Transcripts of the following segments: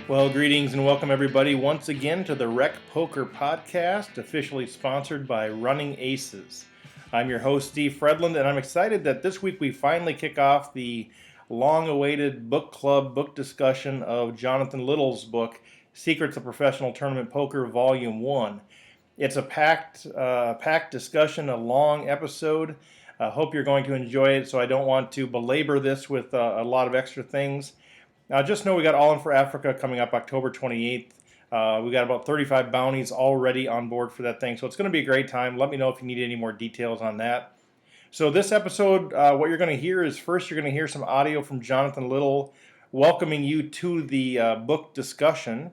Well, greetings and welcome everybody once again to the Rec Poker Podcast, officially sponsored by Running Aces. I'm your host, Steve Fredland, and I'm excited that this week we finally kick off the long-awaited book club book discussion of Jonathan Little's book, Secrets of Professional Tournament Poker, Volume 1. It's a packed discussion, a long episode. I hope you're going to enjoy it, so I don't want to belabor this with a lot of extra things. Just know we got All In for Africa coming up October 28th. We got about 35 bounties already on board for that thing, so it's going to be a great time. Let me know if you need any more details on that. So this episode, what you're going to hear is first you're going to hear some audio from Jonathan Little welcoming you to the book discussion.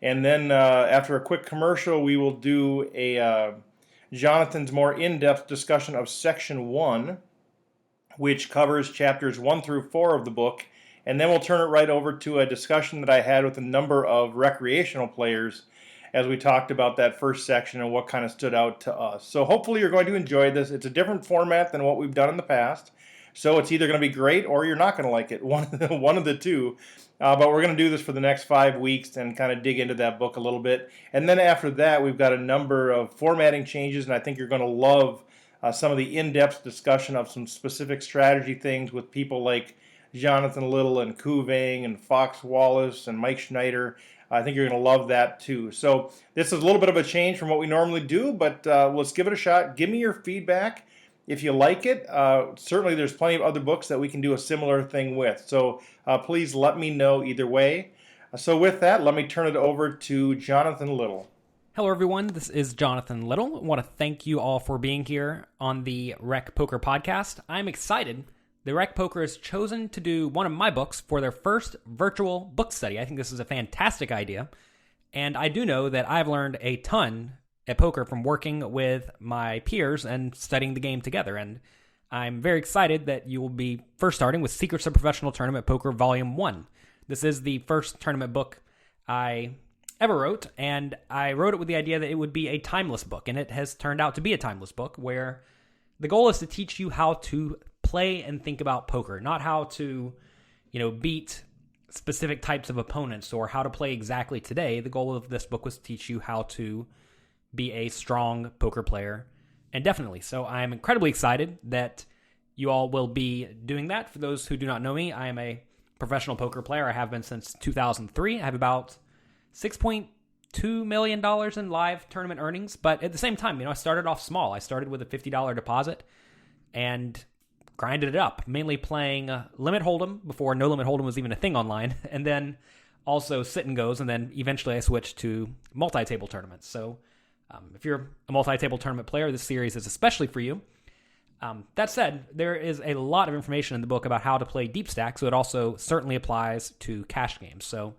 And then after a quick commercial, we will do a Jonathan's more in-depth discussion of Section 1, which covers chapters 1 through 4 of the book. And then we'll turn it right over to a discussion that I had with a number of recreational players as we talked about that first section and what kind of stood out to us. So hopefully you're going to enjoy this. It's a different format than what we've done in the past. So it's either going to be great or you're not going to like it, one of the two. But we're going to do this for the next 5 weeks and kind of dig into that book a little bit. And then after that, we've got a number of formatting changes, and I think you're going to love some of the in-depth discussion of some specific strategy things with people like Jonathan Little and Ku Vang and Fox Wallace and Mike Schneider. I think you're going to love that too. So this is a little bit of a change from what we normally do, but let's give it a shot. Give me your feedback if you like it. Certainly there's plenty of other books that we can do a similar thing with. So please let me know either way. So with that, let me turn it over to Jonathan Little. Hello everyone, this is Jonathan Little. I want to thank you all for being here on the Rec Poker Podcast. I'm excited. The Rec Poker has chosen to do one of my books for their first virtual book study. I think this is a fantastic idea. And I do know that I've learned a ton at poker from working with my peers and studying the game together. And I'm very excited that you will be first starting with Secrets of Professional Tournament Poker Volume 1. This is the first tournament book I ever wrote, and I wrote it with the idea that it would be a timeless book. And it has turned out to be a timeless book where the goal is to teach you how to play and think about poker, not how to, beat specific types of opponents or how to play exactly today. The goal of this book was to teach you how to be a strong poker player indefinitely. So I'm incredibly excited that you all will be doing that. For those who do not know me, I am a professional poker player. I have been since 2003. I have about $6.2 million in live tournament earnings. But at the same time, I started off small. I started with a $50 deposit and grinded it up, mainly playing Limit Hold'em before No Limit Hold'em was even a thing online, and then also Sit and Goes, and then eventually I switched to multi-table tournaments. So if you're a multi-table tournament player, this series is especially for you. That said, there is a lot of information in the book about how to play deep stack, so it also certainly applies to cash games. So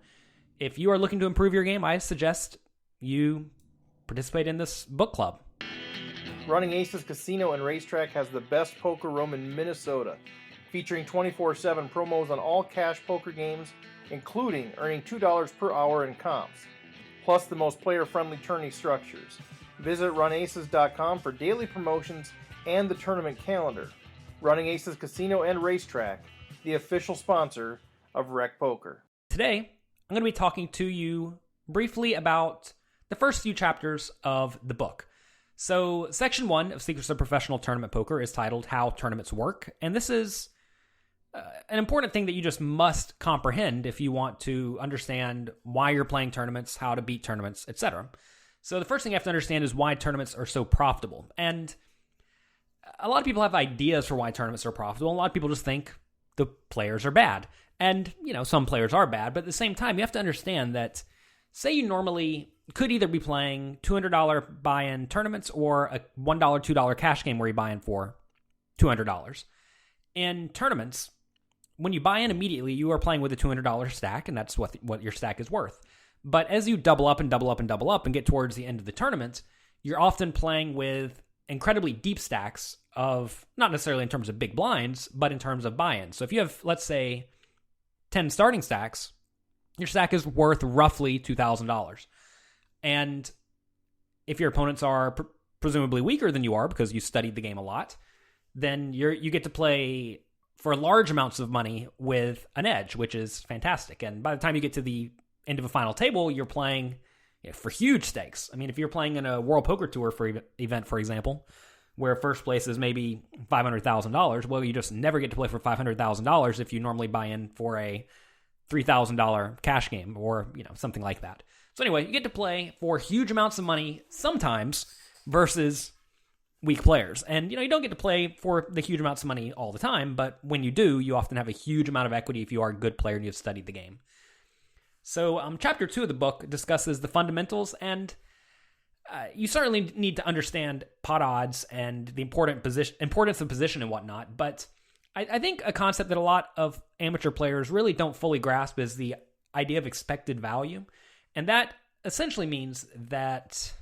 if you are looking to improve your game, I suggest you participate in this book club. Running Aces Casino and Racetrack has the best poker room in Minnesota, featuring 24/7 promos on all cash poker games, including earning $2 per hour in comps, plus the most player-friendly tourney structures. Visit runaces.com for daily promotions and the tournament calendar. Running Aces Casino and Racetrack, the official sponsor of Rec Poker. Today, I'm going to be talking to you briefly about the first few chapters of the book. So, Section 1 of Secrets of Professional Tournament Poker is titled How Tournaments Work, and this is an important thing that you just must comprehend if you want to understand why you're playing tournaments, how to beat tournaments, etc. So, the first thing you have to understand is why tournaments are so profitable. And a lot of people have ideas for why tournaments are profitable. A lot of people just think the players are bad. And, some players are bad, but at the same time, you have to understand that, say you normally could either be playing $200 buy-in tournaments or a $1, $2 cash game where you buy in for $200. In tournaments, when you buy in immediately, you are playing with a $200 stack, and that's what your stack is worth. But as you double up and double up and double up and get towards the end of the tournament, you're often playing with incredibly deep stacks of, not necessarily in terms of big blinds, but in terms of buy-in. So if you have, let's say, 10 starting stacks, your stack is worth roughly $2,000. And if your opponents are presumably weaker than you are because you studied the game a lot, then you get to play for large amounts of money with an edge, which is fantastic. And by the time you get to the end of a final table, you're playing for huge stakes. I mean, if you're playing in a World Poker Tour event, for example, where first place is maybe $500,000, well, you just never get to play for $500,000 if you normally buy in for a $3,000 cash game or, something like that. So anyway, you get to play for huge amounts of money sometimes versus weak players. And, you don't get to play for the huge amounts of money all the time, but when you do, you often have a huge amount of equity if you are a good player and you've studied the game. So chapter 2 of the book discusses the fundamentals, and you certainly need to understand pot odds and the importance of position and whatnot, but I think a concept that a lot of amateur players really don't fully grasp is the idea of expected value. And that essentially means that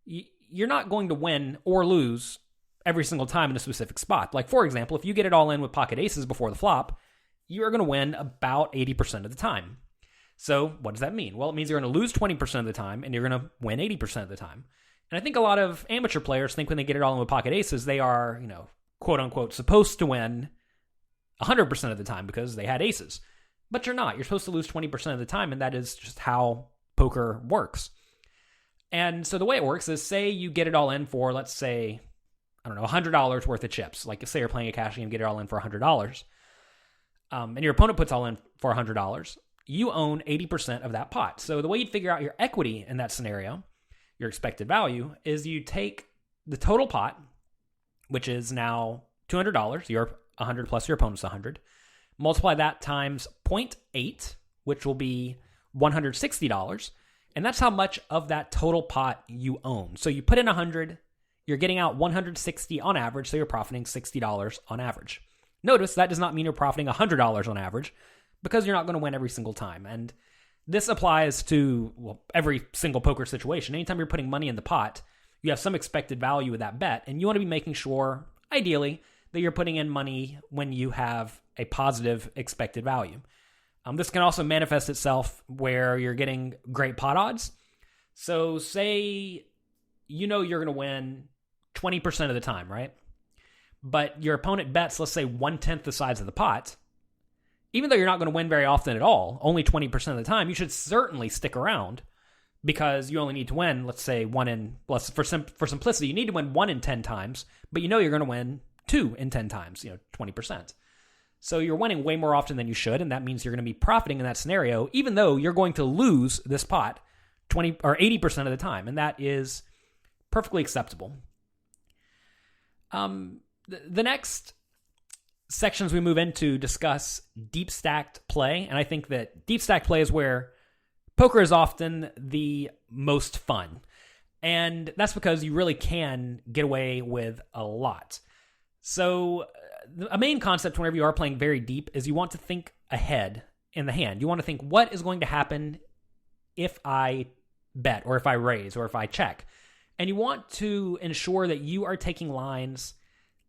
you're not going to win or lose every single time in a specific spot. Like, for example, if you get it all in with pocket aces before the flop, you are going to win about 80% of the time. So what does that mean? Well, it means you're going to lose 20% of the time and you're going to win 80% of the time. And I think a lot of amateur players think when they get it all in with pocket aces, they are, quote unquote, supposed to win 100% of the time because they had aces. But you're not. You're supposed to lose 20% of the time, and that is just how poker works. And so the way it works is, say you get it all in for, let's say, $100 worth of chips. Like, say you're playing a cash game, get it all in for $100. And your opponent puts all in for $100. You own 80% of that pot. So the way you'd figure out your equity in that scenario, your expected value, is you take the total pot, which is now $200, you're 100 plus your opponent's 100, multiply that times 0.8, which will be $160, and that's how much of that total pot you own. So you put in 100, you're getting out 160 on average, so you're profiting $60 on average. Notice that does not mean you're profiting $100 on average, because you're not going to win every single time. And this applies to every single poker situation. Anytime you're putting money in the pot, you have some expected value with that bet, and you want to be making sure, ideally, that you're putting in money when you have a positive expected value. This can also manifest itself where you're getting great pot odds. So say you're going to win 20% of the time, right? But your opponent bets, let's say, 1/10 the size of the pot. Even though you're not going to win very often at all, only 20% of the time, you should certainly stick around because you only need to win, let's say, for simplicity, you need to win 1 in 10 times, but you're going to win 2 in 10 times, 20%. So you're winning way more often than you should, and that means you're going to be profiting in that scenario, even though you're going to lose this pot 20 or 80% of the time, and that is perfectly acceptable. The next sections we move into discuss deep stacked play, and I think that deep stacked play is where poker is often the most fun, and that's because you really can get away with a lot. So a main concept whenever you are playing very deep is you want to think ahead in the hand. You want to think, what is going to happen if I bet, or if I raise, or if I check? And you want to ensure that you are taking lines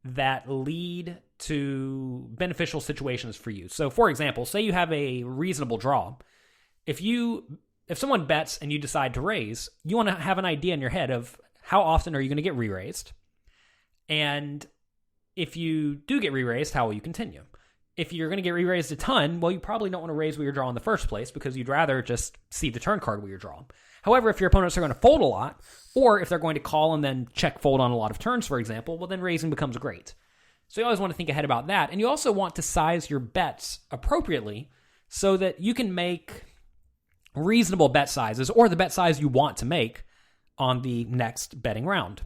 that lead to beneficial situations for you. So, for example, say you have a reasonable draw. If someone bets and you decide to raise, you want to have an idea in your head of how often are you going to get re-raised, and if you do get re-raised, how will you continue? If you're going to get re-raised a ton, well, you probably don't want to raise where you're drawing in the first place because you'd rather just see the turn card where you're drawing. However, if your opponents are going to fold a lot, or if they're going to call and then check fold on a lot of turns, for example, well, then raising becomes great. So you always want to think ahead about that. And you also want to size your bets appropriately so that you can make reasonable bet sizes, or the bet size you want to make on the next betting round.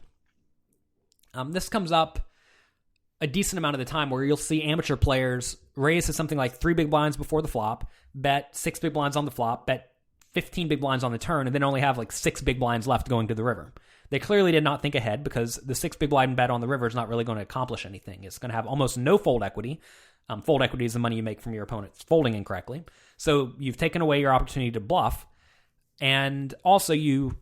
This comes up a decent amount of the time where you'll see amateur players raise to something like 3 big blinds before the flop, bet 6 big blinds on the flop, bet 15 big blinds on the turn, and then only have like 6 big blinds left going to the river. They clearly did not think ahead because the 6 big blind bet on the river is not really going to accomplish anything. It's going to have almost no fold equity. Fold equity is the money you make from your opponent's folding incorrectly. So you've taken away your opportunity to bluff, and also your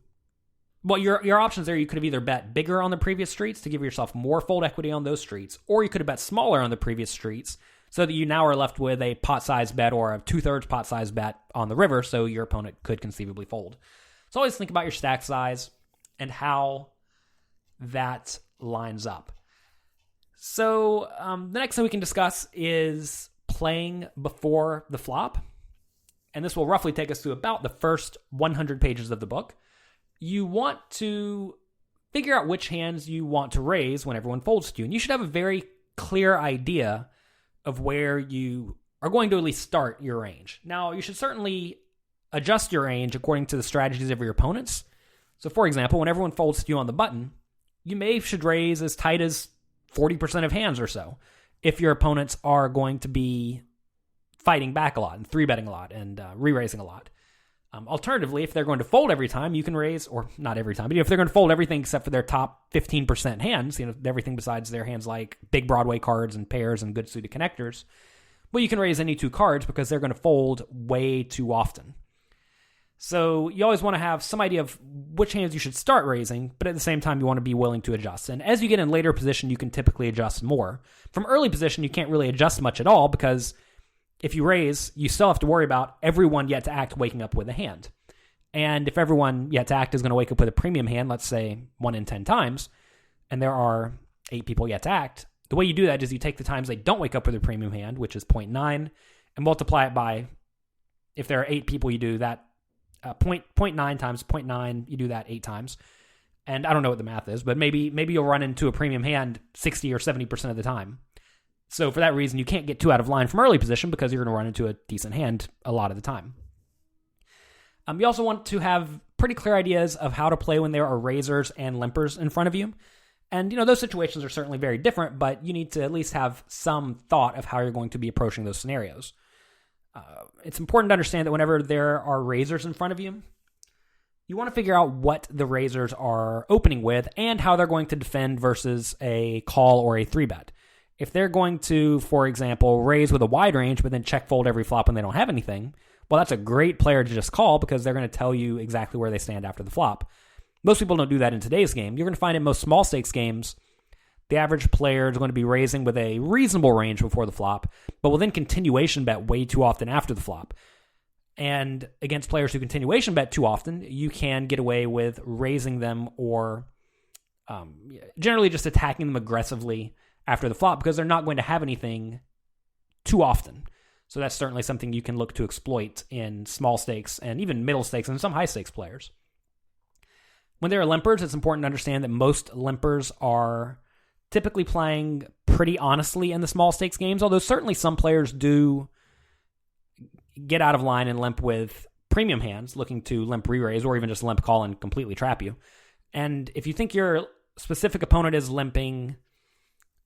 options there, you could have either bet bigger on the previous streets to give yourself more fold equity on those streets, or you could have bet smaller on the previous streets so that you now are left with a pot size bet or a 2/3 pot size bet on the river, so your opponent could conceivably fold. So always think about your stack size and how that lines up. So the next thing we can discuss is playing before the flop. and this will roughly take us to about the first 100 pages of the book, you want to figure out which hands you want to raise when everyone folds to you. And you should have a very clear idea of where you are going to at least start your range. Now, you should certainly adjust your range according to the strategies of your opponents. So, for example, when everyone folds to you on the button, you should raise as tight as 40% of hands or so if your opponents are going to be fighting back a lot and 3-betting a lot and re-raising a lot. Alternatively, if they're going to fold every time, you can raise, or not every time, but if they're going to fold everything except for their top 15% hands, everything besides their hands like big Broadway cards and pairs and good suited connectors, well, you can raise any 2 cards because they're going to fold way too often. So you always want to have some idea of which hands you should start raising, but at the same time, you want to be willing to adjust. And as you get in later position, you can typically adjust more. From early position, you can't really adjust much at all because if you raise, you still have to worry about everyone yet to act waking up with a hand. And if everyone yet to act is going to wake up with a premium hand, let's say 1 in 10 times, and there are 8 people yet to act, the way you do that is you take the times they don't wake up with a premium hand, which is 0.9, and multiply it by, if there are 8 people, you do that 0.9 times 0.9, you do that 8 times. And I don't know what the math is, but maybe you'll run into a premium hand 60 or 70% of the time. So for that reason, you can't get too out of line from early position because you're going to run into a decent hand a lot of the time. You also want to have pretty clear ideas of how to play when there are raisers and limpers in front of you. And, those situations are certainly very different, but you need to at least have some thought of how you're going to be approaching those scenarios. It's important to understand that whenever there are raisers in front of you, you want to figure out what the raisers are opening with and how they're going to defend versus a call or a 3-bet. If they're going to, for example, raise with a wide range, but then check fold every flop when they don't have anything, well, that's a great player to just call because they're going to tell you exactly where they stand after the flop. Most people don't do that in today's game. You're going to find in most small stakes games, the average player is going to be raising with a reasonable range before the flop, but will then continuation bet way too often after the flop. And against players who continuation bet too often, you can get away with raising them or generally just attacking them aggressively after the flop because they're not going to have anything too often. So that's certainly something you can look to exploit in small stakes and even middle stakes and some high stakes players. When there are limpers, it's important to understand that most limpers are typically playing pretty honestly in the small stakes games, although certainly some players do get out of line and limp with premium hands looking to limp re-raise or even just limp call and completely trap you. And if you think your specific opponent is limping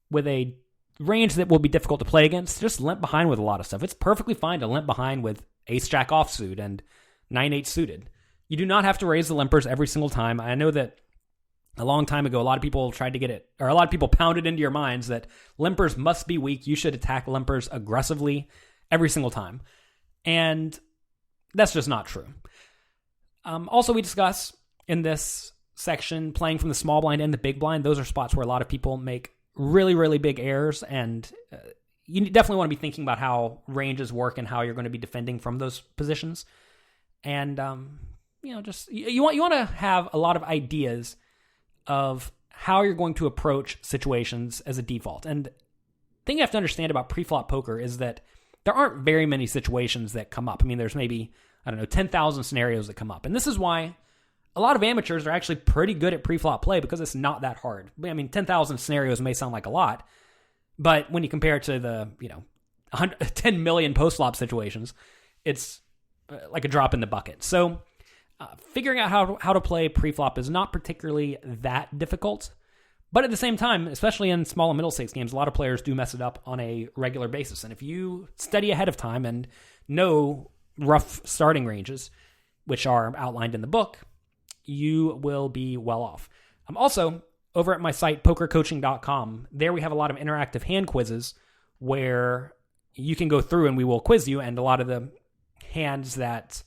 with a range that will be difficult to play against, just limp behind with a lot of stuff. It's perfectly fine to limp behind with ace-jack offsuit and 9-8 suited. You do not have to raise the limpers every single time. I know that a long time ago, a lot of people tried to get it, or a lot of people pounded into your minds that limpers must be weak. You should attack limpers aggressively every single time. And that's just not true. Also, we discuss in this section playing from the small blind and the big blind. Those are spots where a lot of people make really, really big errors, and you definitely want to be thinking about how ranges work and how you're going to be defending from those positions. And you want to have a lot of ideas of how you're going to approach situations as a default. And the thing you have to understand about pre-flop poker is that there aren't very many situations that come up. I mean, there's maybe 10,000 scenarios that come up, and this is why a lot of amateurs are actually pretty good at pre-flop play because it's not that hard. I mean, 10,000 scenarios may sound like a lot, but when you compare it to the 10 million post-flop situations, it's like a drop in the bucket. So figuring out how to play pre-flop is not particularly that difficult, but at the same time, especially in small and middle stakes games, a lot of players do mess it up on a regular basis. And if you study ahead of time and know rough starting ranges, which are outlined in the book, you will be well off. Also, over at my site, pokercoaching.com, there we have a lot of interactive hand quizzes where you can go through and we will quiz you, and a lot of the hands that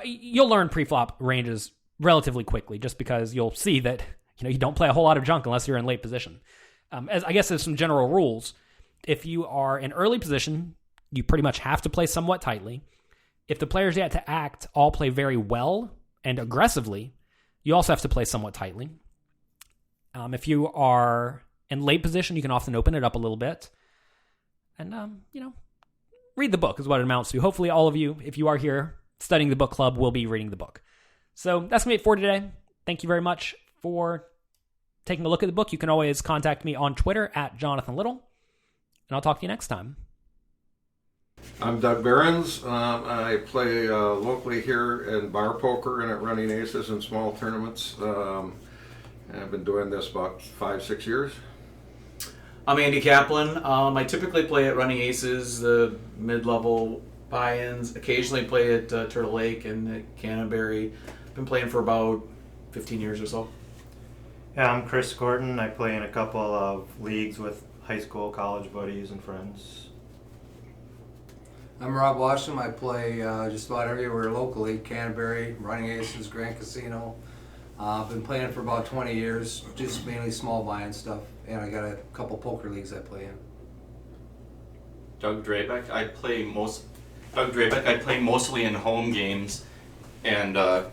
you'll learn pre-flop ranges relatively quickly just because you'll see that you don't play a whole lot of junk unless you're in late position. As some general rules, if you are in early position, you pretty much have to play somewhat tightly. If the players yet to act all play very well and aggressively, you also have to play somewhat tightly. If you are in late position, you can often open it up a little bit. And, read the book is what it amounts to. Hopefully all of you, if you are here studying the book club, will be reading the book. So that's going to be it for today. Thank you very much for taking a look at the book. You can always contact me on Twitter at Jonathan Little, and I'll talk to you next time. I'm Doug Behrens. I play locally here in bar poker and at Running Aces in small tournaments. I've been doing this about 5-6 years. I'm Andy Kaplan. I typically play at Running Aces, the mid-level buy-ins. Occasionally play at Turtle Lake and at Canterbury. Been playing for about 15 years or so. Yeah, I'm Chris Gordon. I play in a couple of leagues with high school, college buddies and friends. I'm Rob Washam. I play just about everywhere locally, Canterbury, Running Aces, Grand Casino. I've been playing for about 20 years, just mainly small buy-in stuff, and I got a couple poker leagues I play in. Doug Drabeck. I play mostly in home games and a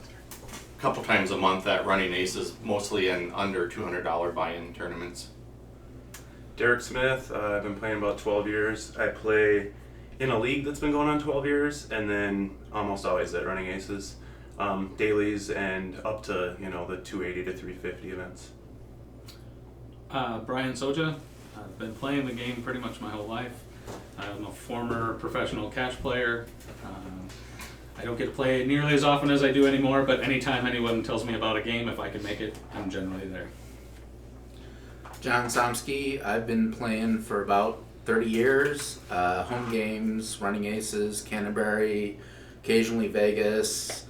couple times a month at Running Aces, mostly in under $200 buy-in tournaments. Derek Smith. I've been playing about 12 years. I play in a league that's been going on 12 years, and then almost always at Running Aces, dailies and up to the 280 to 350 events. Brian Soja. I've been playing the game pretty much my whole life. I'm a former professional cash player. I don't get to play nearly as often as I do anymore, but anytime anyone tells me about a game, if I can make it, I'm generally there. John Somsky. I've been playing for about 30 years. Home games, Running Aces, Canterbury, occasionally Vegas,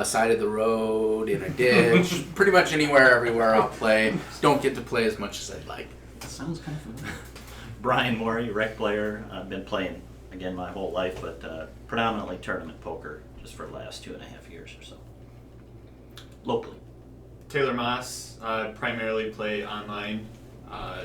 side of the road, in a ditch, pretty much anywhere, everywhere I'll play. Don't get to play as much as I'd like. That sounds kind of fun. Brian Morey, rec player. I've been playing, again, my whole life, but predominantly tournament poker just for the last 2.5 years or so. Locally. Taylor Moss. Primarily play online.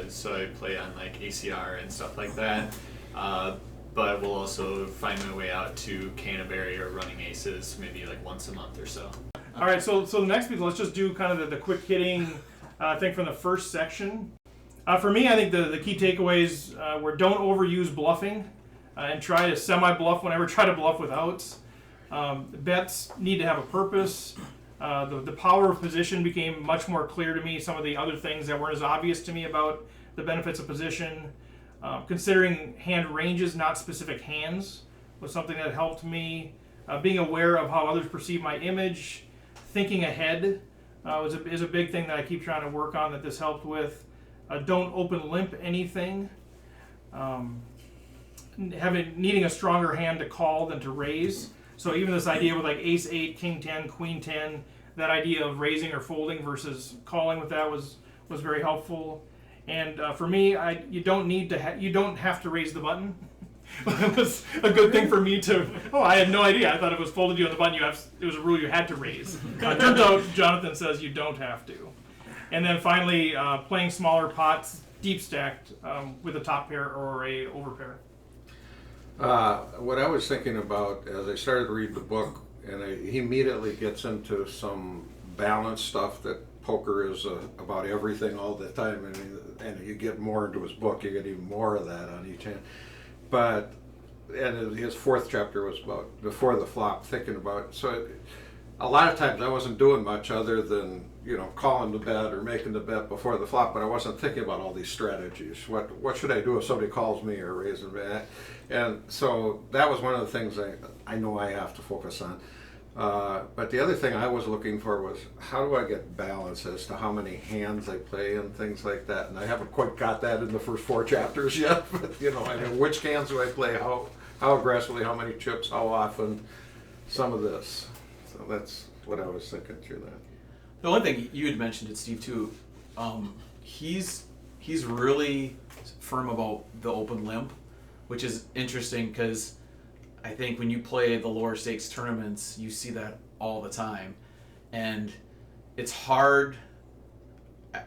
So I play on like ACR and stuff like that. But we'll also find my way out to Canterbury or Running Aces maybe like once a month or so. All right, so the next piece, let's just do kind of the quick hitting thing from the first section. For me, I think the key takeaways were don't overuse bluffing and try to semi-bluff whenever try to bluff with outs. Bets need to have a purpose. The power of position became much more clear to me. Some of the other things that weren't as obvious to me about the benefits of position. Considering hand ranges, not specific hands, was something that helped me. Being aware of how others perceive my image. Thinking ahead is a big thing that I keep trying to work on that this helped with. Don't open limp anything. Needing a stronger hand to call than to raise. So even this idea with like ace 8, king 10, queen 10, that idea of raising or folding versus calling with that was very helpful. And for me, you don't have to raise the button. It was a good thing for me to. Oh, I had no idea. I thought it was folded you on the button. It was a rule you had to raise. Turns out Jonathan says you don't have to. And then finally, playing smaller pots, deep stacked with a top pair or a over pair. What I was thinking about as I started to read the book, and he immediately gets into some balance stuff that poker is about everything all the time, and you get more into his book, you get even more of that on each hand. But and his fourth chapter was about before the flop, thinking about. So a lot of times I wasn't doing much other than calling the bet or making the bet before the flop, but I wasn't thinking about all these strategies. What should I do if somebody calls me or raises me? And so that was one of the things I know I have to focus on. But the other thing I was looking for was how do I get balance as to how many hands I play and things like that. And I haven't quite got that in the first 4 chapters yet. But which hands do I play? How aggressively? How many chips? How often? Some of this. So that's what I was thinking through that. The one thing you had mentioned it, Steve, too. He's really firm about the open limp, which is interesting because I think when you play the lower stakes tournaments, you see that all the time. And it's hard.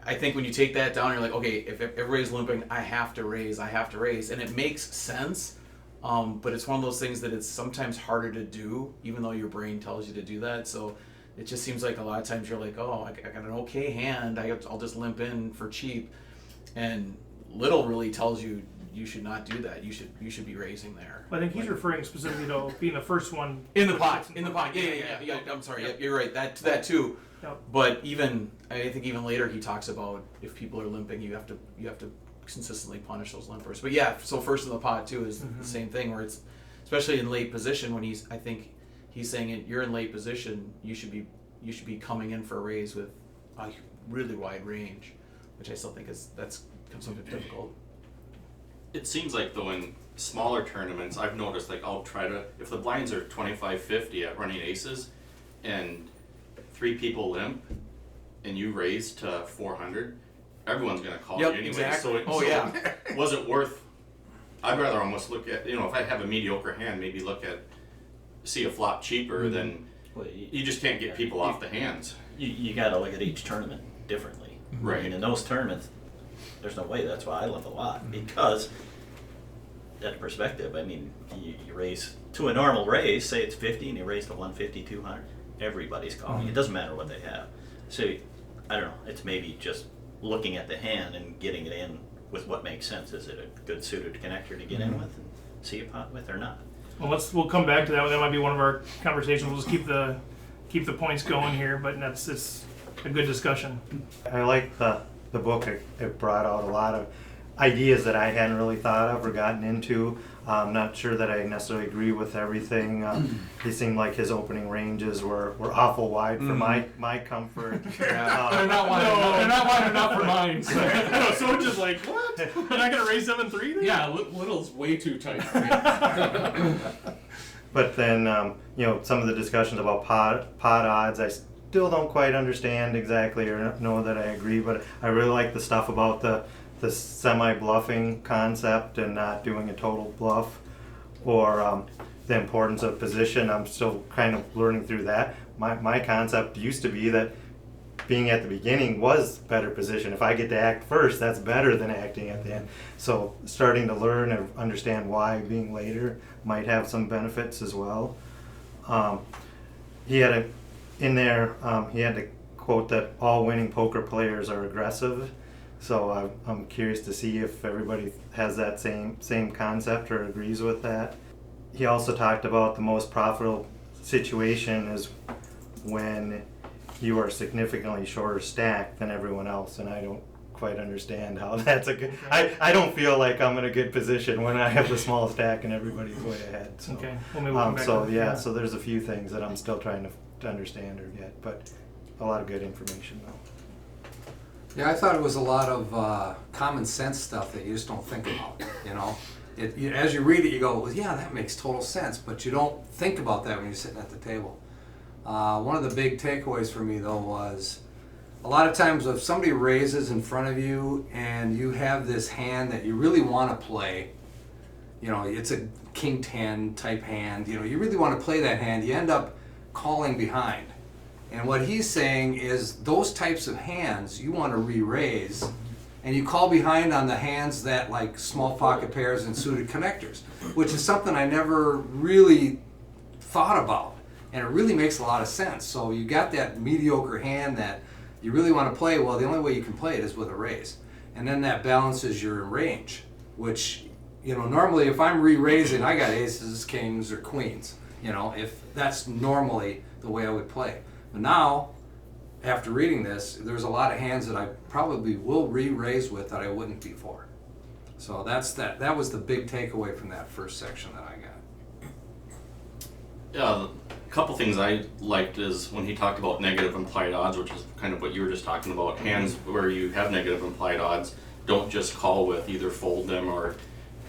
I think when you take that down, you're like, okay, if everybody's limping, I have to raise. And it makes sense. But it's one of those things that it's sometimes harder to do, even though your brain tells you to do that. So it just seems like a lot of times you're like, oh, I got an okay hand. I'll just limp in for cheap. And Little really tells you, you should not do that. You should be raising there. I think he's referring specifically to being the first one in the pot. Yeah. I'm sorry. Yep, you're right. That too. Yep. But I think even later he talks about if people are limping, you have to consistently punish those limpers. But yeah, so first in the pot too is the same thing, where it's especially in late position when I think he's saying you're in late position, you should be coming in for a raise with a really wide range, which I still think that's something difficult. It seems like though in smaller tournaments, I've noticed like I'll try to, if the blinds are 25-50 at running aces, and 3 people limp, and you raise to 400, everyone's gonna call you anyway. Exactly. Was it worth? I'd rather almost look at, if I have a mediocre hand, maybe see a flop cheaper than. Well, you just can't get people off the hands. You got to look at each tournament differently. Right. I mean, in those tournaments, there's no way. That's why I limp a lot, because that perspective. I mean, you raise to a normal raise, say it's 50, and you raise to 150, 200. Everybody's calling. It doesn't matter what they have. So I don't know. It's maybe just looking at the hand and getting it in with what makes sense. Is it a good suited connector to get in with and see a pot with or not? Well, we'll come back to that. That might be one of our conversations. We'll just keep the points going here, but it's a good discussion. I like the book. It brought out a lot of ideas that I hadn't really thought of or gotten into. I'm not sure that I necessarily agree with everything. He seemed like his opening ranges were awful wide for my comfort. They're not wide enough for mine. So just like, what? You're not gonna raise 7-3? Yeah, little's way too tight for me. But then, some of the discussions about pot odds, I still don't quite understand exactly or know that I agree. But I really like the stuff about the semi-bluffing concept and not doing a total bluff, or the importance of position. I'm still kind of learning through that. My concept used to be that being at the beginning was better position. If I get to act first, that's better than acting at the end. So starting to learn and understand why being later might have some benefits as well. He had he had to quote that all winning poker players are aggressive. So I'm curious to see if everybody has that same concept or agrees with that. He also talked about the most profitable situation is when you are significantly shorter stacked than everyone else, and I don't quite understand how that's a good. I don't feel like I'm in a good position when I have the small stack and everybody's way ahead. So, okay. Well, maybe we'll come back to that. So there's a few things that I'm still trying to understand or get, but a lot of good information though. Yeah, I thought it was a lot of common sense stuff that you just don't think about, As you read it, you go, well, yeah, that makes total sense, but you don't think about that when you're sitting at the table. One of the big takeaways for me, though, was a lot of times if somebody raises in front of you and you have this hand that you really want to play, it's a king 10 type hand, you really want to play that hand, you end up calling behind. And what he's saying is those types of hands you want to re-raise, and you call behind on the hands that like small pocket pairs and suited connectors, which is something I never really thought about. And it really makes a lot of sense. So you got that mediocre hand that you really want to play. Well, the only way you can play it is with a raise. And then that balances your range, which, normally if I'm re-raising, I got aces, kings, or queens, if that's normally the way I would play. But now, after reading this, there's a lot of hands that I probably will re-raise with that I wouldn't before. So that was the big takeaway from that first section that I got. A couple things I liked is when he talked about negative implied odds, which is kind of what you were just talking about. Hands where you have negative implied odds, don't just call with, either fold them or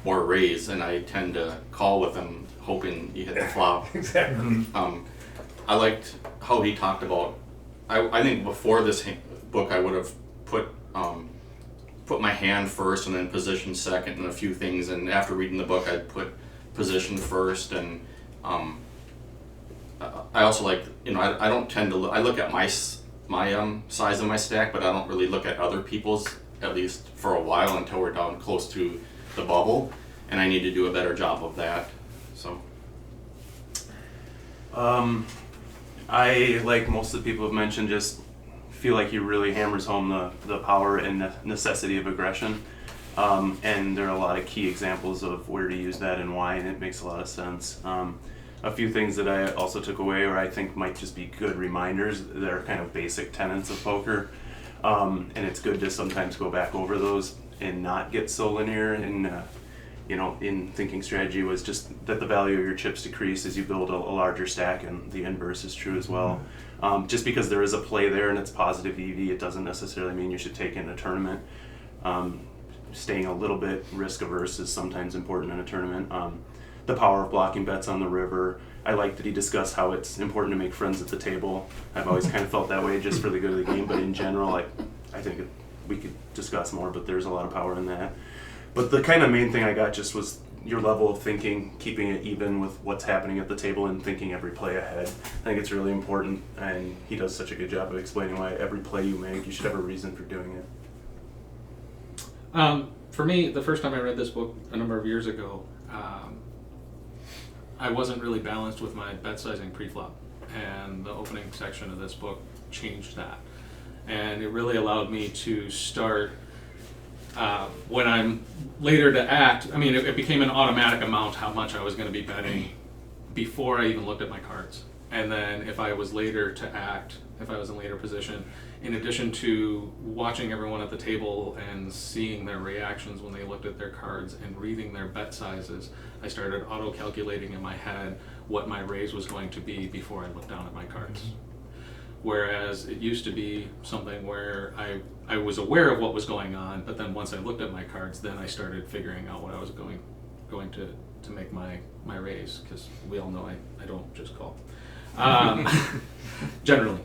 raise. And I tend to call with them hoping you hit the flop. Exactly. I liked how he talked about. I think before this book, I would have put my hand first and then position second and a few things. And after reading the book, I'd put position first. And I also like, I don't tend to. I look at my size of my stack, but I don't really look at other people's, at least for a while, until we're down close to the bubble. And I need to do a better job of that. So. I, like most of the people have mentioned, just feel like he really hammers home the power and necessity of aggression. And there are a lot of key examples of where to use that and why, and it makes a lot of sense. A few things that I also took away, or I think might just be good reminders, that are kind of basic tenets of poker. And it's good to sometimes go back over those and not get so linear in thinking strategy, was just that the value of your chips decrease as you build a larger stack, and the inverse is true as well. Just because there is a play there and it's positive EV, it doesn't necessarily mean you should take it in a tournament. Staying a little bit risk averse is sometimes important in a tournament. The power of blocking bets on the river. I like that he discussed how it's important to make friends at the table. I've always kind of felt that way just for the good of the game, but in general, I think we could discuss more, but there's a lot of power in that. But the kind of main thing I got just was your level of thinking, keeping it even with what's happening at the table and thinking every play ahead. I think it's really important, and he does such a good job of explaining why every play you make, you should have a reason for doing it. For me, the first time I read this book a number of years ago, I wasn't really balanced with my bet sizing pre-flop, and the opening section of this book changed that. And it really allowed me to start, when I'm later to act, it became an automatic amount how much I was going to be betting before I even looked at my cards. And then if I was later to act, if I was in later position, in addition to watching everyone at the table and seeing their reactions when they looked at their cards and reading their bet sizes, I started auto-calculating in my head what my raise was going to be before I looked down at my cards. Whereas it used to be something where I was aware of what was going on, but then once I looked at my cards, then I started figuring out what I was going to make my raise, because we all know I don't just call. Generally.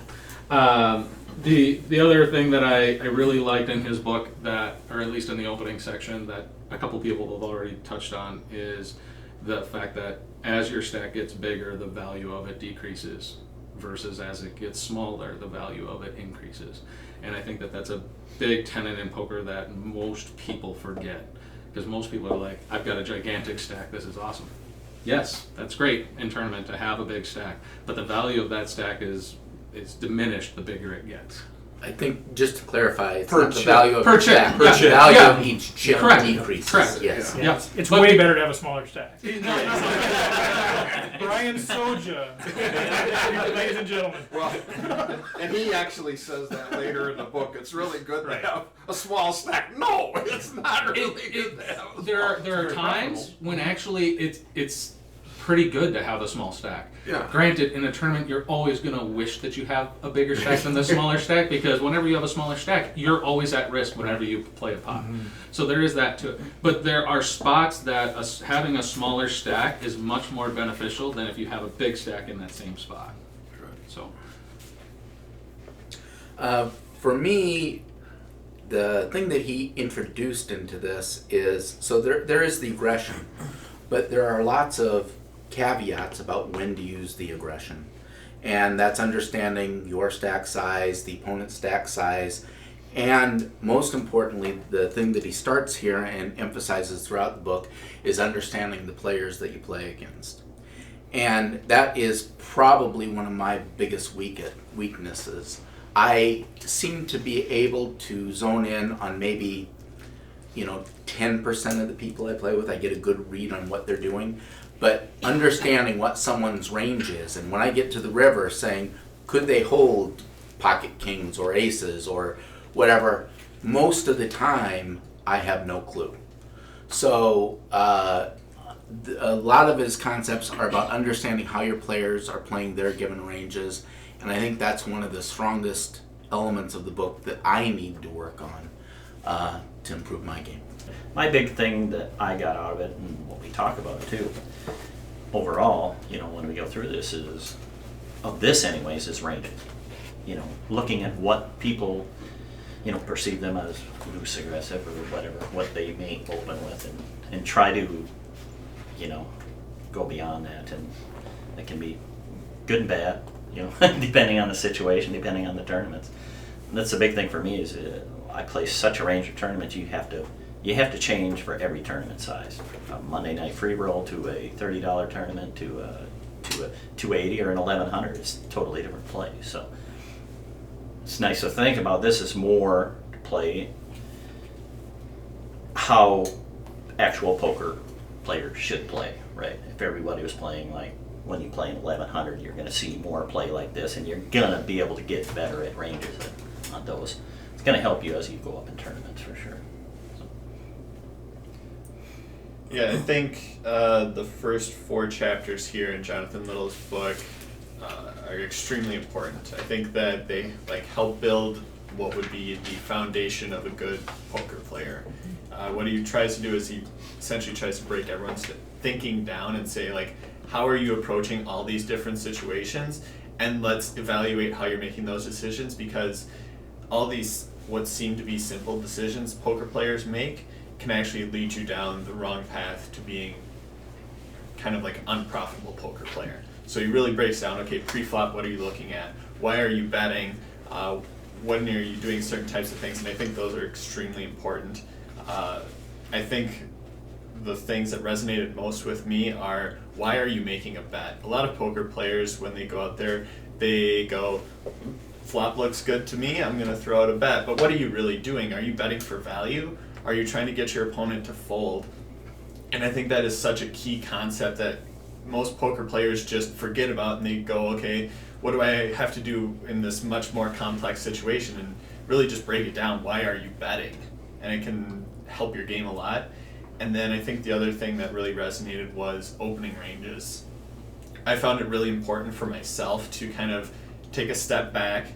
The other thing that I really liked in his book, that, or at least in the opening section, that a couple people have already touched on, is the fact that as your stack gets bigger, the value of it decreases, versus as it gets smaller, the value of it increases. And I think that that's a big tenet in poker that most people forget, because most people are like, I've got a gigantic stack, this is awesome. Yes, that's great in tournament to have a big stack, but the value of that stack is diminished the bigger it gets. I think, just to clarify, it's Per not the chip. value of Per the chip. stack, Yeah. it's the value Yeah. of each chip Correct. decreases. Correct. Yes. Yeah. It's way better to have a smaller stack. No. Brian Soja, ladies and gentlemen. Well, and he actually says that later in the book. It's really good to have a small stack. No, it's not really good to have a small There are times when actually it's pretty good to have a small stack. Yeah. Granted, in a tournament, you're always going to wish that you have a bigger stack than the smaller stack, because whenever you have a smaller stack, you're always at risk whenever you play a pot. So there is that to it. But there are spots that having a smaller stack is much more beneficial than if you have a big stack in that same spot. So. For me, the thing that he introduced into this is, so there is the aggression, but there are lots of caveats about when to use the aggression. And that's understanding your stack size, the opponent's stack size, and most importantly, the thing that he starts here and emphasizes throughout the book is understanding the players that you play against. And that is probably one of my biggest weaknesses. I seem to be able to zone in on maybe 10% of the people I play with. I get a good read on what they're doing. But understanding what someone's range is, and when I get to the river saying, could they hold pocket kings or aces or whatever, most of the time I have no clue. So a lot of his concepts are about understanding how your players are playing their given ranges, and I think that's one of the strongest elements of the book that I need to work on to improve my game. My big thing that I got out of it, and what we talk about it too, overall, when we go through this is, of this anyways, is ranging. Looking at what people, perceive them as loose aggressive or whatever, what they may open with, and try to, go beyond that. And it can be good and bad, depending on the situation, depending on the tournaments. And that's the big thing for me is I play such a range of tournaments. You have to change for every tournament size. A Monday night free roll to a $30 tournament to a $280 or an $1,100 is a totally different play. So it's nice to think about this as more to play how actual poker players should play, right? If everybody was playing like when you play in 1100, you're going to see more play like this, and you're going to be able to get better at ranges on those. It's going to help you as you go up in tournaments for sure. Yeah, I think the first 4 chapters here in Jonathan Little's book are extremely important. I think that they help build what would be the foundation of a good poker player. What he tries to do is he essentially tries to break everyone's thinking down and say, how are you approaching all these different situations, and let's evaluate how you're making those decisions, because all these what seem to be simple decisions poker players make can actually lead you down the wrong path to being kind of like an unprofitable poker player. So he really breaks down, okay, pre-flop, what are you looking at? Why are you betting? When are you doing certain types of things? And I think those are extremely important. I think the things that resonated most with me are, why are you making a bet? A lot of poker players, when they go out there, they go, flop looks good to me, I'm going to throw out a bet. But what are you really doing? Are you betting for value? Are you trying to get your opponent to fold? And I think that is such a key concept that most poker players just forget about, and they go, okay, what do I have to do in this much more complex situation? And really just break it down. Why are you betting? And it can help your game a lot. And then I think the other thing that really resonated was opening ranges. I found it really important for myself to kind of take a step back,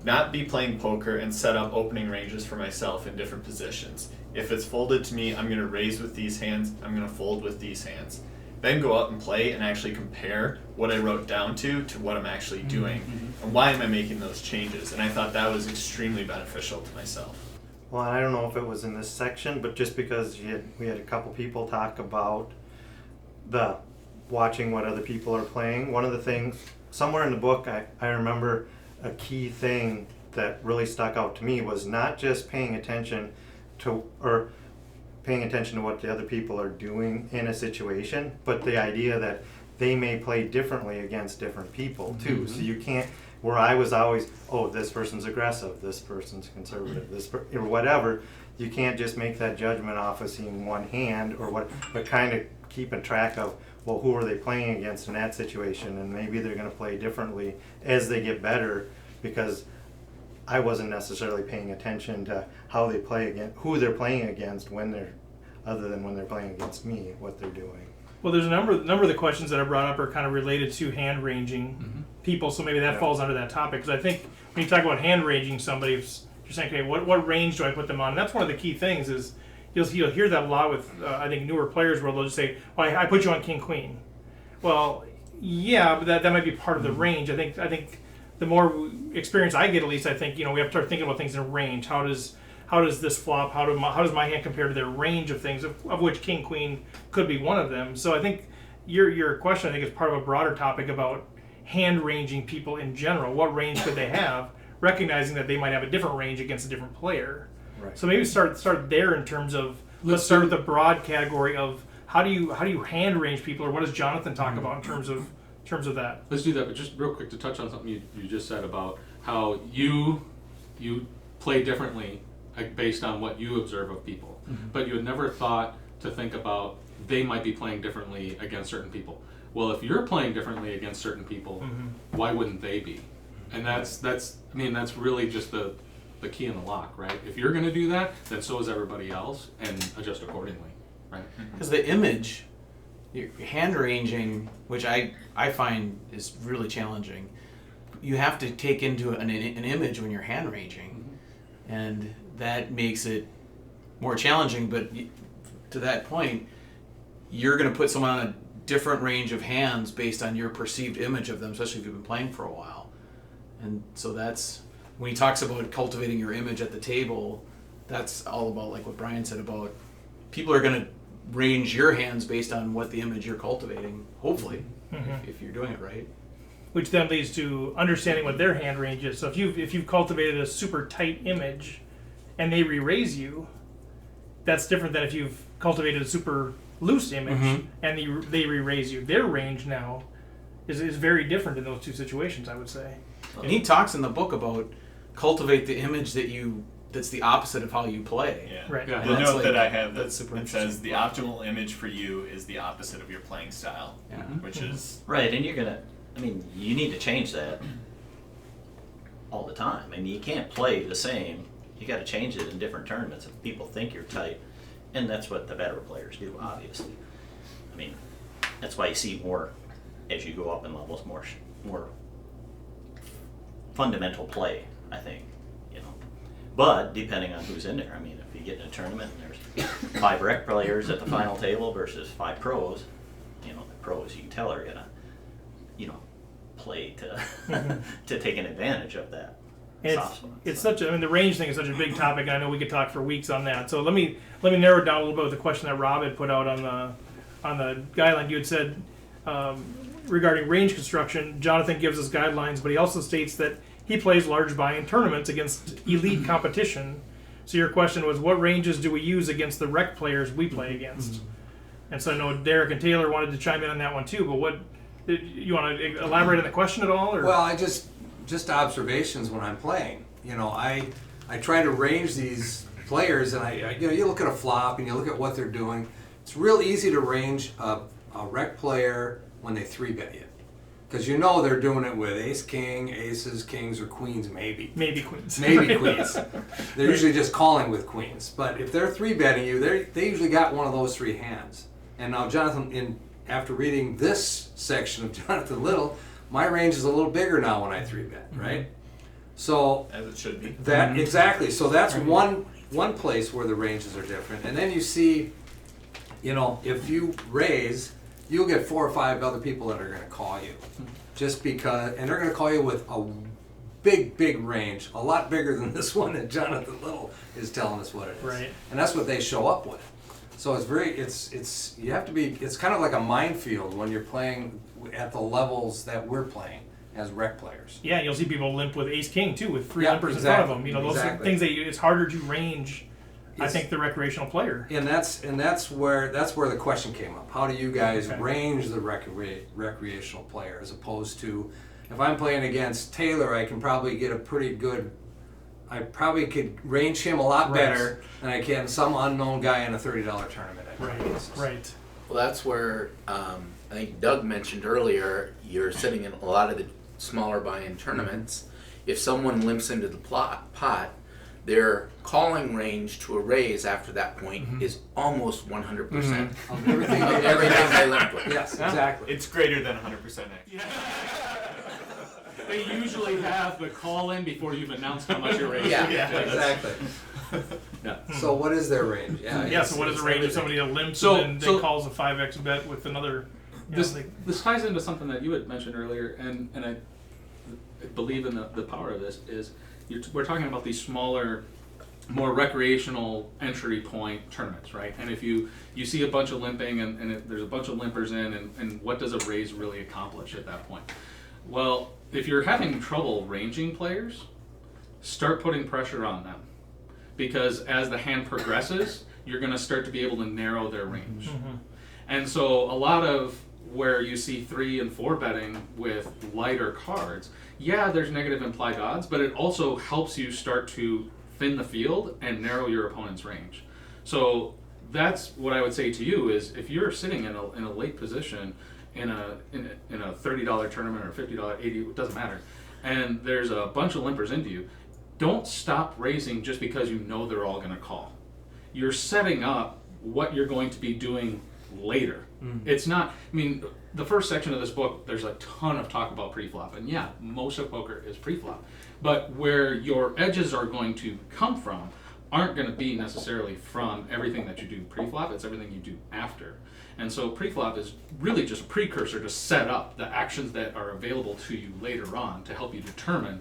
not be playing poker, and set up opening ranges for myself in different positions. If it's folded to me, I'm going to raise with these hands, I'm going to fold with these hands. Then go out and play and actually compare what I wrote down to what I'm actually doing. And why am I making those changes? And I thought that was extremely beneficial to myself. Well, I don't know if it was in this section, but just because we had a couple people talk about the watching what other people are playing. One of the things, somewhere in the book, I remember a key thing that really stuck out to me was not just paying attention to what the other people are doing in a situation, but the idea that they may play differently against different people too. So you can't, where I was always, oh, this person's aggressive, this person's conservative, or whatever. You can't just make that judgment off of seeing one hand or what, but kind of keeping track of, well, who are they playing against in that situation, and maybe they're going to play differently as they get better, because I wasn't necessarily paying attention to how they play against, who they're playing against other than when they're playing against me, what they're doing. Well, there's a number of the questions that are brought up are kind of related to hand ranging people, so maybe that falls under that topic. Because I think when you talk about hand ranging somebody, you're saying, okay, what range do I put them on? And that's one of the key things is you'll hear that a lot with I think newer players where they'll just say, well, I put you on king queen. Well, yeah, but that might be part of the range. I think the more experience I get, at least, I think we have to start thinking about things in a range. How does this flop? How does my hand compare to their range of things, of which king queen could be one of them? So I think your question, I think, is part of a broader topic about hand ranging people in general. What range could they have? Recognizing that they might have a different range against a different player. Right. So maybe start there in terms of let's start with the broad category of how do you hand range people, or what does Jonathan talk about in terms of that? Let's do that, but just real quick to touch on something you just said about how you play differently based on what you observe of people, but you had never thought to think about they might be playing differently against certain people. Well, if you're playing differently against certain people, why wouldn't they be? And that's really just the key in the lock, right? If you're going to do that, then so is everybody else, and adjust accordingly, right? Because the image, your hand ranging, which I find is really challenging, you have to take into an image when you're hand ranging, and that makes it more challenging. But to that point, you're going to put someone on a different range of hands based on your perceived image of them, especially if you've been playing for a while. And so that's when he talks about cultivating your image at the table, that's all about, like what Brian said about people are going to range your hands based on what the image you're cultivating, hopefully, if you're doing it right. Which then leads to understanding what their hand range is. So if you've cultivated a super tight image and they re-raise you, that's different than if you've cultivated a super loose image and they re-raise you. Their range now is very different in those two situations, I would say. And he talks in the book about cultivate the image that you that's the opposite of how you play. Yeah. Right. Yeah. The And note that's that like- I have that's super that says interesting. the optimal image for you is the opposite of your playing style, Yeah. which is Right, and you need to change that all the time. I mean, you can't play the same. You got to change it in different tournaments if people think you're tight, and that's what the better players do, obviously. I mean, that's why you see more as you go up in levels, more fundamental play, I think, you know. But depending on who's in there, I mean, if you get in a tournament and there's 5 rec players at the final table versus 5 pros, you know, the pros you can tell are gonna, you know, play to to take an advantage of that. soft spot. It's such a, I mean, the range thing is such a big topic, and I know we could talk for weeks on that. So let me narrow it down a little bit with the question that Rob had put out on the guideline. You had said regarding range construction, Jonathan gives us guidelines, but he also states that he plays large buy-in tournaments against elite competition. So your question was, what ranges do we use against the rec players we play against? And so I know Derek and Taylor wanted to chime in on that one too, but what, you want to elaborate on the question at all? Or? Well, I just observations when I'm playing. You know, I try to range these players, and I you know, you look at a flop and you look at what they're doing. It's real easy to range a rec player when they 3-bet you, because you know they're doing it with ace king, aces, kings, or queens, maybe queens. Maybe queens. They're usually just calling with queens. But if they're 3-betting you, they usually got one of those 3 hands. And now Jonathan, after reading this section of Jonathan Little, my range is a little bigger now when I 3-bet, right? So as it should be. that exactly. So that's one place where the ranges are different. And then you see, you know, if you raise, you'll get 4 or 5 other people that are going to call you, just because, and they're going to call you with a big range, a lot bigger than this one that Jonathan Little is telling us what it is. Right. And that's what they show up with. So it's you have to be. It's kind of like a minefield when you're playing at the levels that we're playing as rec players. Yeah, you'll see people limp with ace king too, with 3 Yeah, limpers in front of exactly, them. You know, those are exactly. things that it's harder to range. I Yes. think the recreational player. And that's where the question came up. How do you guys Okay. range the recreational player as opposed to, if I'm playing against Taylor, I can probably get a pretty good. I probably could range him a lot Right. better than I can some unknown guy in a $30 tournament. at Right. Kansas. Right. Well, that's where I think Doug mentioned earlier, you're sitting in a lot of the smaller buy-in tournaments. If someone limps into the pot, their calling range to a raise after that point is almost 100% Of everything of everything they limp with. Yes, exactly. It's greater than 100% actually. They usually have the call in before you've announced how much you're raising. Yeah, Exactly. Yeah. So what is their range? Yeah. So what is it's the range of everything. somebody that limps So- and then so- calls a 5x bet with another? You know, This ties into something that you had mentioned earlier, and I believe in the power of this is we're talking about these smaller, more recreational entry point tournaments, right? And if you see a bunch of limping and there's a bunch of limpers in, and what does a raise really accomplish at that point? Well, if you're having trouble ranging players, start putting pressure on them, because as the hand progresses, you're going to start to be able to narrow their range. And so a lot of where you see 3 and 4 betting with lighter cards, yeah, there's negative implied odds, but it also helps you start to thin the field and narrow your opponent's range. So that's what I would say to you is, if you're sitting in a late position in a $30 tournament or $50, $80, it doesn't matter, and there's a bunch of limpers into you, don't stop raising just because you know they're all going to call. You're setting up what you're going to be doing later. It's not, I mean, the first section of this book, there's a ton of talk about pre-flop, and yeah, most of poker is pre-flop, but where your edges are going to come from aren't going to be necessarily from everything that you do pre-flop, it's everything you do after. And so pre-flop is really just a precursor to set up the actions that are available to you later on to help you determine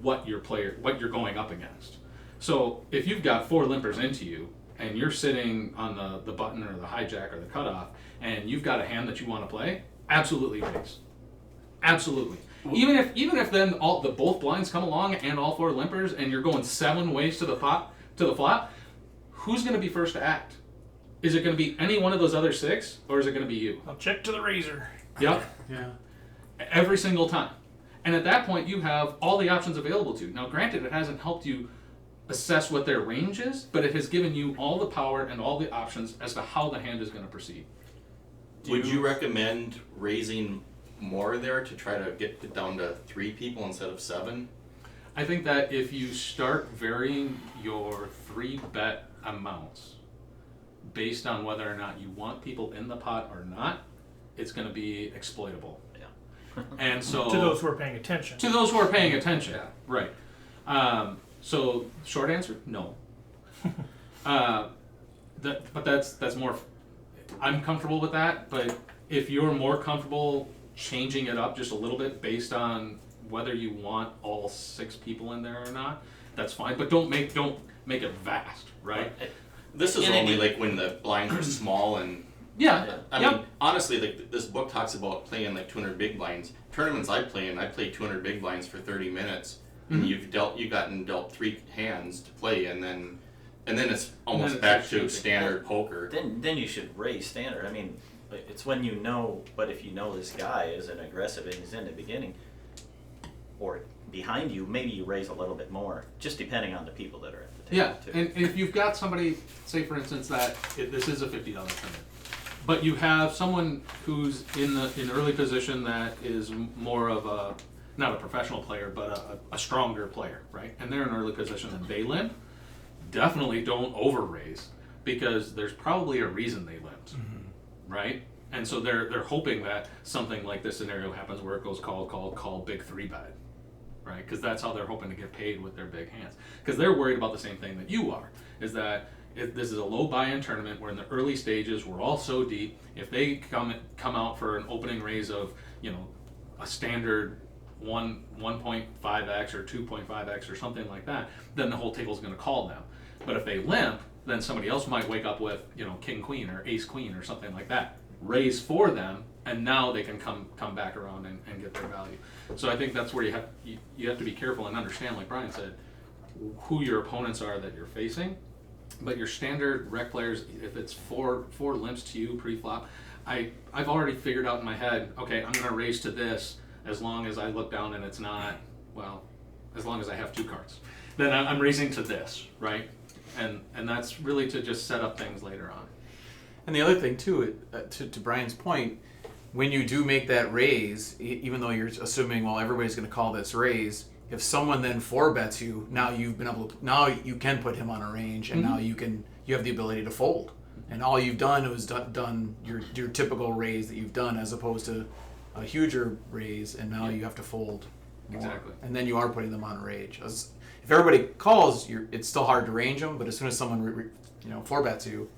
what you're going up against. So if you've got 4 limpers into you, and you're sitting on the button or the hijack or the cutoff, and you've got a hand that you want to play, absolutely raise. Absolutely. Even if then both blinds come along and all 4 limpers, and you're going 7 ways to the flop, who's going to be first to act? Is it going to be any one of those other 6, or is it going to be you? I'll check to the razor. Yep. Yeah. Every single time. And at that point, you have all the options available to you. Now, granted, it hasn't helped you assess what their range is, but it has given you all the power and all the options as to how the hand is going to proceed. Would you recommend raising more there to try to get it down to 3 people instead of 7? I think that if you start varying your 3-bet amounts based on whether or not you want people in the pot or not, it's going to be exploitable. Yeah. And so To those who are paying attention. To those who are paying attention, Yeah. right. So short answer, no. But that's more. I'm comfortable with that. But if you're more comfortable changing it up just a little bit based on whether you want all 6 people in there or not, that's fine. But don't make it vast, right? This is only like when the blinds are small and. Yeah. I mean, honestly, like this book talks about playing like 200 big blinds. Tournaments I play in, I play 200 big blinds for 30 minutes, and you've gotten dealt 3 hands to play, and then it's almost back to standard poker. Then you should raise standard. I mean, it's when you know. But if you know this guy is an aggressive and he's in the beginning, or behind you, maybe you raise a little bit more, just depending on the people that are at the table. Yeah, and if you've got somebody, say for instance that this is a $50 tournament, but you have someone who's in early position that is more of a, not a professional player, but a stronger player, right? And they're in early position and they limp, definitely don't over raise, because there's probably a reason they limped, right? And so they're hoping that something like this scenario happens where it goes call, big 3-bet, right? Because that's how they're hoping to get paid with their big hands. Because they're worried about the same thing that you are, is that if this is a low buy-in tournament, we're in the early stages, we're all so deep. If they come out for an opening raise of, a standard 1.5x or 2.5x or something like that, then the whole table's going to call them. But if they limp, then somebody else might wake up with, king queen or ace queen or something like that, raise for them, and now they can come back around and get their value. So I think that's where you have to be careful and understand, like Brian said, who your opponents are that you're facing. But your standard rec players, if it's four limps to you pre-flop, I've already figured out in my head, okay, I'm going to raise to this as long as I look down and it's not, as long as I have 2 cards. Then I'm raising to this, right? And that's really to just set up things later on. And the other thing too, to Brian's point, when you do make that raise, even though you're assuming, everybody's going to call this raise, if someone then 4-bets you, now you can put him on a range, and now you have the ability to fold. And all you've done was done your typical raise that you've done, as opposed to a huger raise, and now you have to fold more. Exactly. And then you are putting them on a range. If everybody calls, it's still hard to range them, but as soon as someone 4-bets you.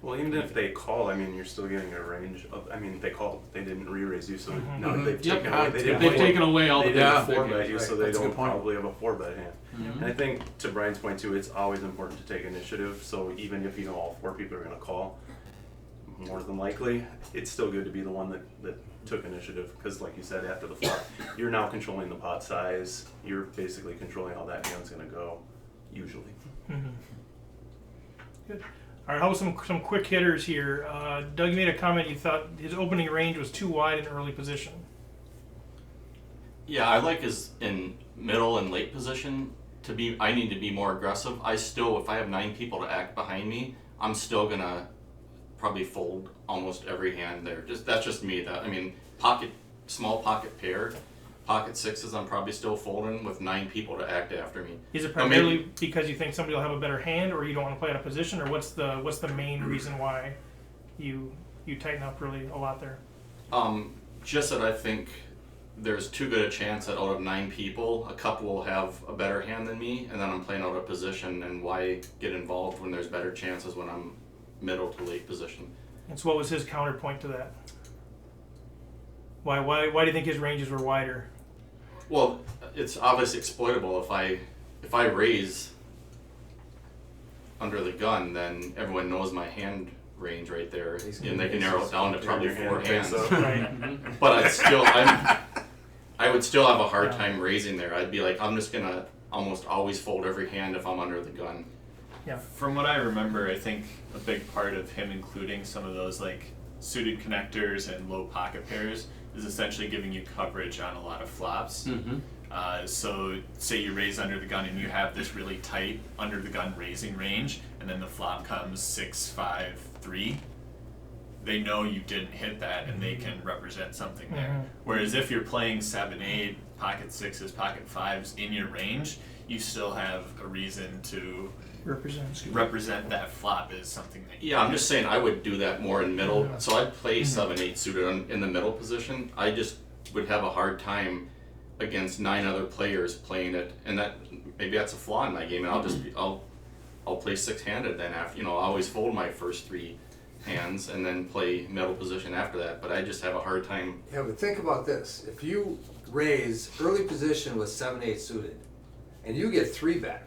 Well, even if they call, you're still getting a range of. They called. They didn't re-raise you, so now they've taken away. They've taken away all the They big didn't 4-bet you, so they That's a don't good point. probably have a 4-bet hand. And I think, to Brian's point too, it's always important to take initiative. So even if all 4 people are going to call, more than likely, it's still good to be the one that took initiative, because, like you said, after the flop, you're now controlling the pot size. You're basically controlling how that hand's going to go, usually. Good. All right, how about some quick hitters here? Doug, you made a comment. You thought his opening range was too wide in early position. Yeah, I like his in middle and late position to be. I need to be more aggressive. If I have 9 people to act behind me, I'm still gonna probably fold almost every hand there. That's just me. Small pocket pair, pocket 6s. I'm probably still folding with 9 people to act after me. Is it primarily because you think somebody will have a better hand, or you don't want to play out of position, or what's the main reason why you tighten up really a lot there? Just that I think there's too good a chance that out of 9 people, a couple will have a better hand than me, and then I'm playing out of position. And why get involved when there's better chances when I'm middle to late position? And so, what was his counterpoint to that? Why do you think his ranges were wider? Well, it's obviously exploitable. If I raise under the gun, then everyone knows my hand range right there, and they can narrow it down to probably 4 hands. Right. But I would still have a hard time raising there. I'd be like, I'm just gonna almost always fold every hand if I'm under the gun. Yeah. From what I remember, I think a big part of him including some of those suited connectors and low pocket pairs is essentially giving you coverage on a lot of flops. So say you raise under the gun and you have this really tight under the gun raising range, and then the flop comes 6, 5, 3. They know you didn't hit that, and they can represent something there. Whereas if you're playing 7, 8, pocket 6s, pocket 5s in your range, you still have a reason to represent that flop as something that I'm just saying I would do that more in middle. So I'd play 7, 8 suited in the middle position. I just would have a hard time against 9 other players playing it, and that maybe that's a flaw in my game. And I'll play 6-handed then after. I always fold my first 3 hands and then play middle position after that. But I just have a hard time. Yeah, but think about this. If you raise early position with 7-8 suited, and you get 3-bet,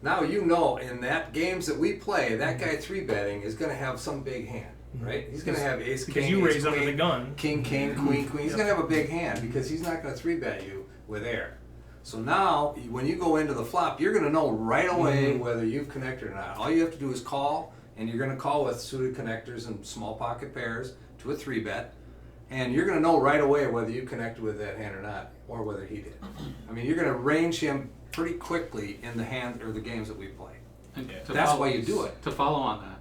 now you know in that games that we play, that guy 3-betting is going to have some big hand, right? He's going to have ace, king, because you ace, raise queen, under the gun. King, queen. He's going to have a big hand because he's not going to 3-bet you with air. So now, when you go into the flop, you're going to know right away whether you've connected or not. All you have to do is call, and you're going to call with suited connectors and small pocket pairs to a 3-bet, and you're going to know right away whether you connected with that hand or not, or whether he did. I mean, you're going to range him pretty quickly in the hand or the games that we play. And That's why you do it. To follow on that,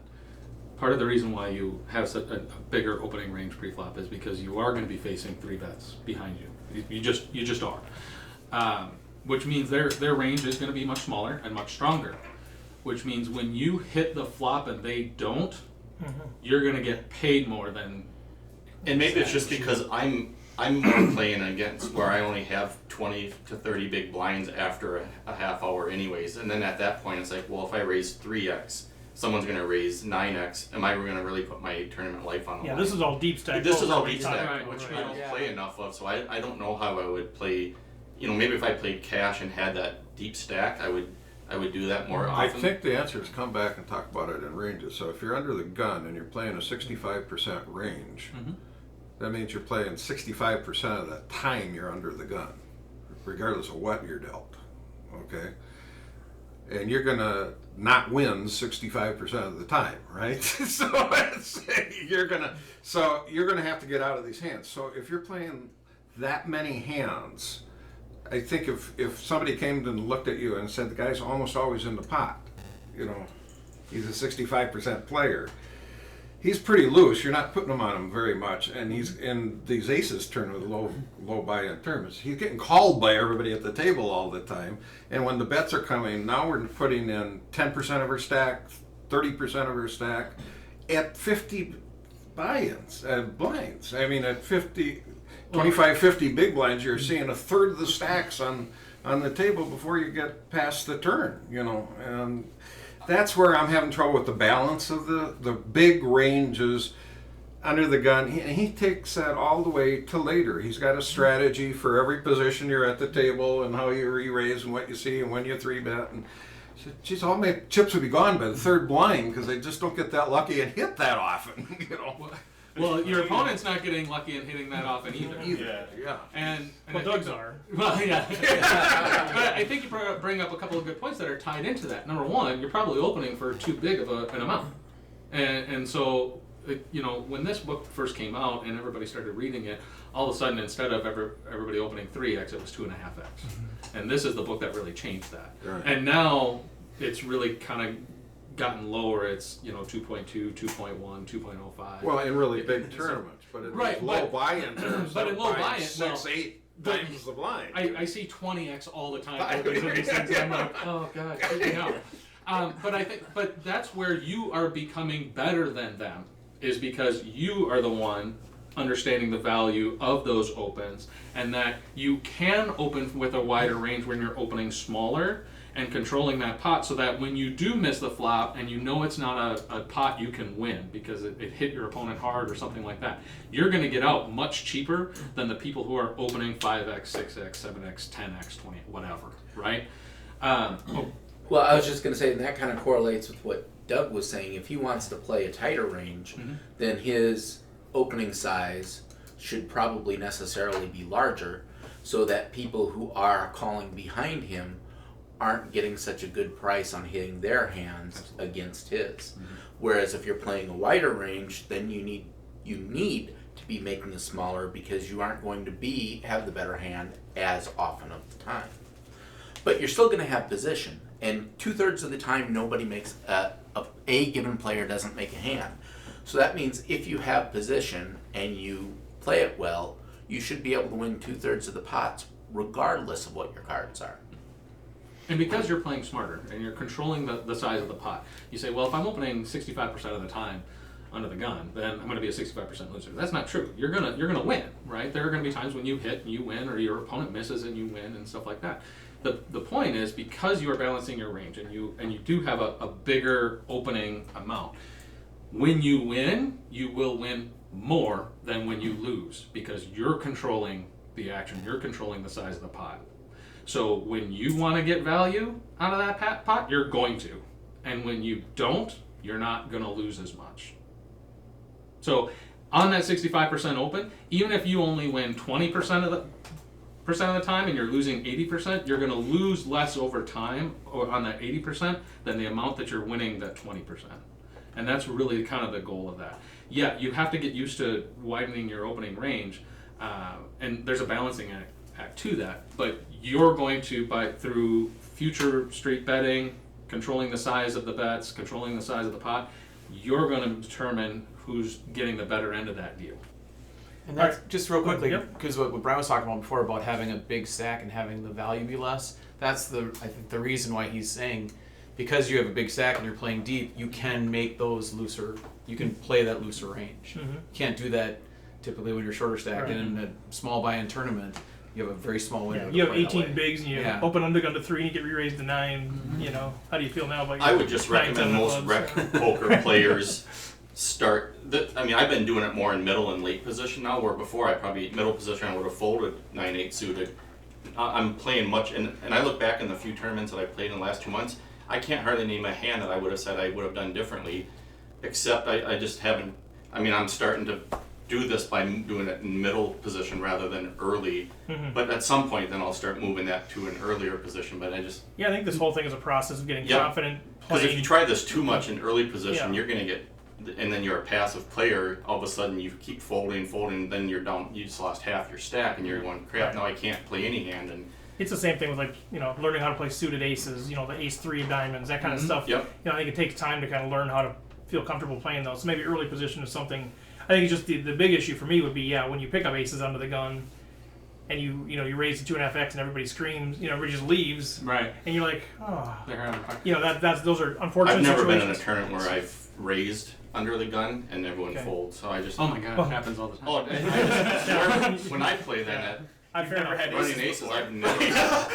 part of the reason why you have such a bigger opening range pre-flop is because you are going to be facing 3-bets behind you. You just are. Which means their range is going to be much smaller and much stronger. Which means when you hit the flop and they don't, you're going to get paid more than. And maybe it's just because I'm more playing against where I only have 20 to 30 big blinds after a half hour anyways. And then at that point it's like, well, if I raise 3x, someone's going to raise 9x. Am I going to really put my tournament life on the line? This is all deep stack. This is all deep stack, Right, which right. I don't play enough of. So I don't know how I would play. Maybe if I played cash and had that deep stack, I would do that more I often. think the answer is come back and talk about it in ranges. So if you're under the gun and you're playing a 65% range, that means you're playing 65% of the time you're under the gun, regardless of what you're dealt. Okay? And you're going to not win 65% of the time, right? So you're going to have to get out of these hands. So if you're playing that many hands, I think if somebody came and looked at you and said the guy's almost always in the pot, he's a 65% player, he's pretty loose. You're not putting him on him very much, and he's in these aces turn with low buy-in terms. He's getting called by everybody at the table all the time, and when the bets are coming, now we're putting in 10% of her stack, 30% of her stack, at 50 buy-ins, blinds. I mean, at 25, 50 big blinds, you're seeing a third of the stacks on the table before you get past the turn, and that's where I'm having trouble with the balance of the big ranges under the gun. He takes that all the way to later. He's got a strategy for every position you're at the table and how you re-raise and what you see and when you 3-bet. And so, geez, all my chips would be gone by the third blind because they just don't get that lucky and hit that often, Well, your opponent's not getting lucky and hitting that often either. Yeah. And Well, Doug's are. Well, yeah. But I think you bring up a couple of good points that are tied into that. Number one, you're probably opening for too big of an amount. And so, when this book first came out and everybody started reading it, all of a sudden, instead of everybody opening 3x, it was 2.5x. And this is the book that really changed that. Right. And now it's really kind of gotten lower. It's 2.2, 2.1, 2.05. Well, in really big tournaments, but in low buy-in terms, but in low buy-in, 6, 8 times the blind. I see 20x all the time. I'm like, oh god, freak me out. But that's where you are becoming better than them, is because you are the one understanding the value of those opens, and that you can open with a wider range when you're opening smaller and controlling that pot, so that when you do miss the flop and it's not a pot you can win because it hit your opponent hard or something like that, you're going to get out much cheaper than the people who are opening 5x, 6x, 7x, 10x, 20, whatever, right? Well, I was just going to say, and that kind of correlates with what Doug was saying. If he wants to play a tighter range, then his opening size should probably necessarily be larger, so that people who are calling behind him aren't getting such a good price on hitting their hands against his. Whereas if you're playing a wider range, then you need to be making it smaller because you aren't going to have the better hand as often of the time. But you're still going to have position, and 2/3 of the time nobody makes a given player doesn't make a hand. So that means if you have position and you play it well, you should be able to win 2/3 of the pots regardless of what your cards are. And because you're playing smarter and you're controlling the size of the pot, you say, well, if I'm opening 65% of the time under the gun, then I'm going to be a 65% loser. That's not true. You're gonna win, right? There are going to be times when you hit and you win, or your opponent misses and you win, and stuff like that. The point is, because you are balancing your range and you do have a bigger opening amount, when you win, you will win more than when you lose, because you're controlling the action, you're controlling the size of the pot. So when you want to get value out of that pot, you're going to. And when you don't, you're not going to lose as much. So on that 65% open, even if you only win 20% of the time and you're losing 80%, you're going to lose less over time on that 80% than the amount that you're winning that 20%. And that's really kind of the goal of that. Yeah, you have to get used to widening your opening range, and there's a balancing act to that. But you're going to, through future street betting, controlling the size of the bets, controlling the size of the pot, you're going to determine who's getting the better end of that deal. And that's just real quickly, because what Brian was talking about before about having a big stack and having the value be less, that's I think the reason why he's saying, because you have a big stack and you're playing deep, you can make those looser, you can play that looser range. Mm-hmm. You can't do that typically when you're shorter stacked, and in a small buy-in tournament, you have a very small window. You to have play that 18 way. bigs and you open undergun to 3 and you get re-raised to 9. Mm-hmm. You know, how do you feel now about your I would just 9, recommend 10 most clubs? rec poker players start. I mean, I've been doing it more in middle and late position now, where before middle position I would have folded 9-8 suited. I'm playing much, and I look back in the few tournaments that I played in the last 2 months, I can't hardly name a hand that I would have said I would have done differently, except I just haven't. I mean, I'm starting to do this by doing it in middle position rather than early. Mm-hmm. But at some point, then I'll start moving that to an earlier position. But I think this whole thing is a process of getting confident because playing. if you try this too much in early position, Yeah. you're going to get, and then you're a passive player. All of a sudden, you keep folding, then you're down. You just lost half your stack, and you're going, crap. Now I can't play any hand. And it's the same thing with learning how to play suited aces. The ace 3 of diamonds, that kind of stuff. Yep. I think it takes time to kind of learn how to feel comfortable playing those. So maybe early position is something. I think it's just the big issue for me would be when you pick up aces under the gun, and you raise to 2.5x and everybody screams, everybody just leaves, right? And you're like, oh, they're having fun. those are unfortunate. I've never situations. been in a tournament where I've raised under the gun and everyone folds. So I just oh my god, it happens all the time. Oh, I just when I play that. I've never had running aces. I've never.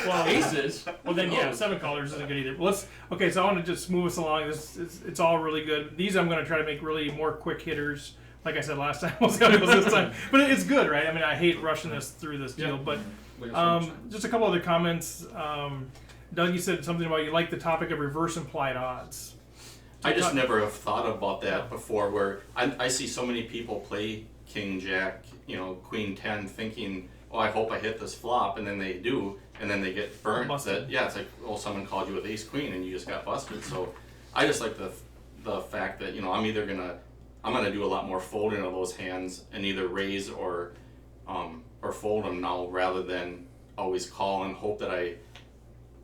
Well, aces. Well, then 7 colors isn't good either. But so I want to just move us along. It's all really good. These I'm going to try to make really more quick hitters. Like I said last time, we'll see how it goes this time. But it's good, right? I mean, I hate rushing through this deal. But just a couple other comments. Doug, you said something about you like the topic of reverse implied odds. I just never have thought about that before. Where I see so many people play King Jack, Queen 10, thinking, "Oh, I hope I hit this flop," and then they do, and then they get burnt. Busted. It's like, oh, someone called you with Ace Queen and you just got busted. So I just like the fact that I'm gonna do a lot more folding of those hands and either raise or fold them now rather than always call and hope that I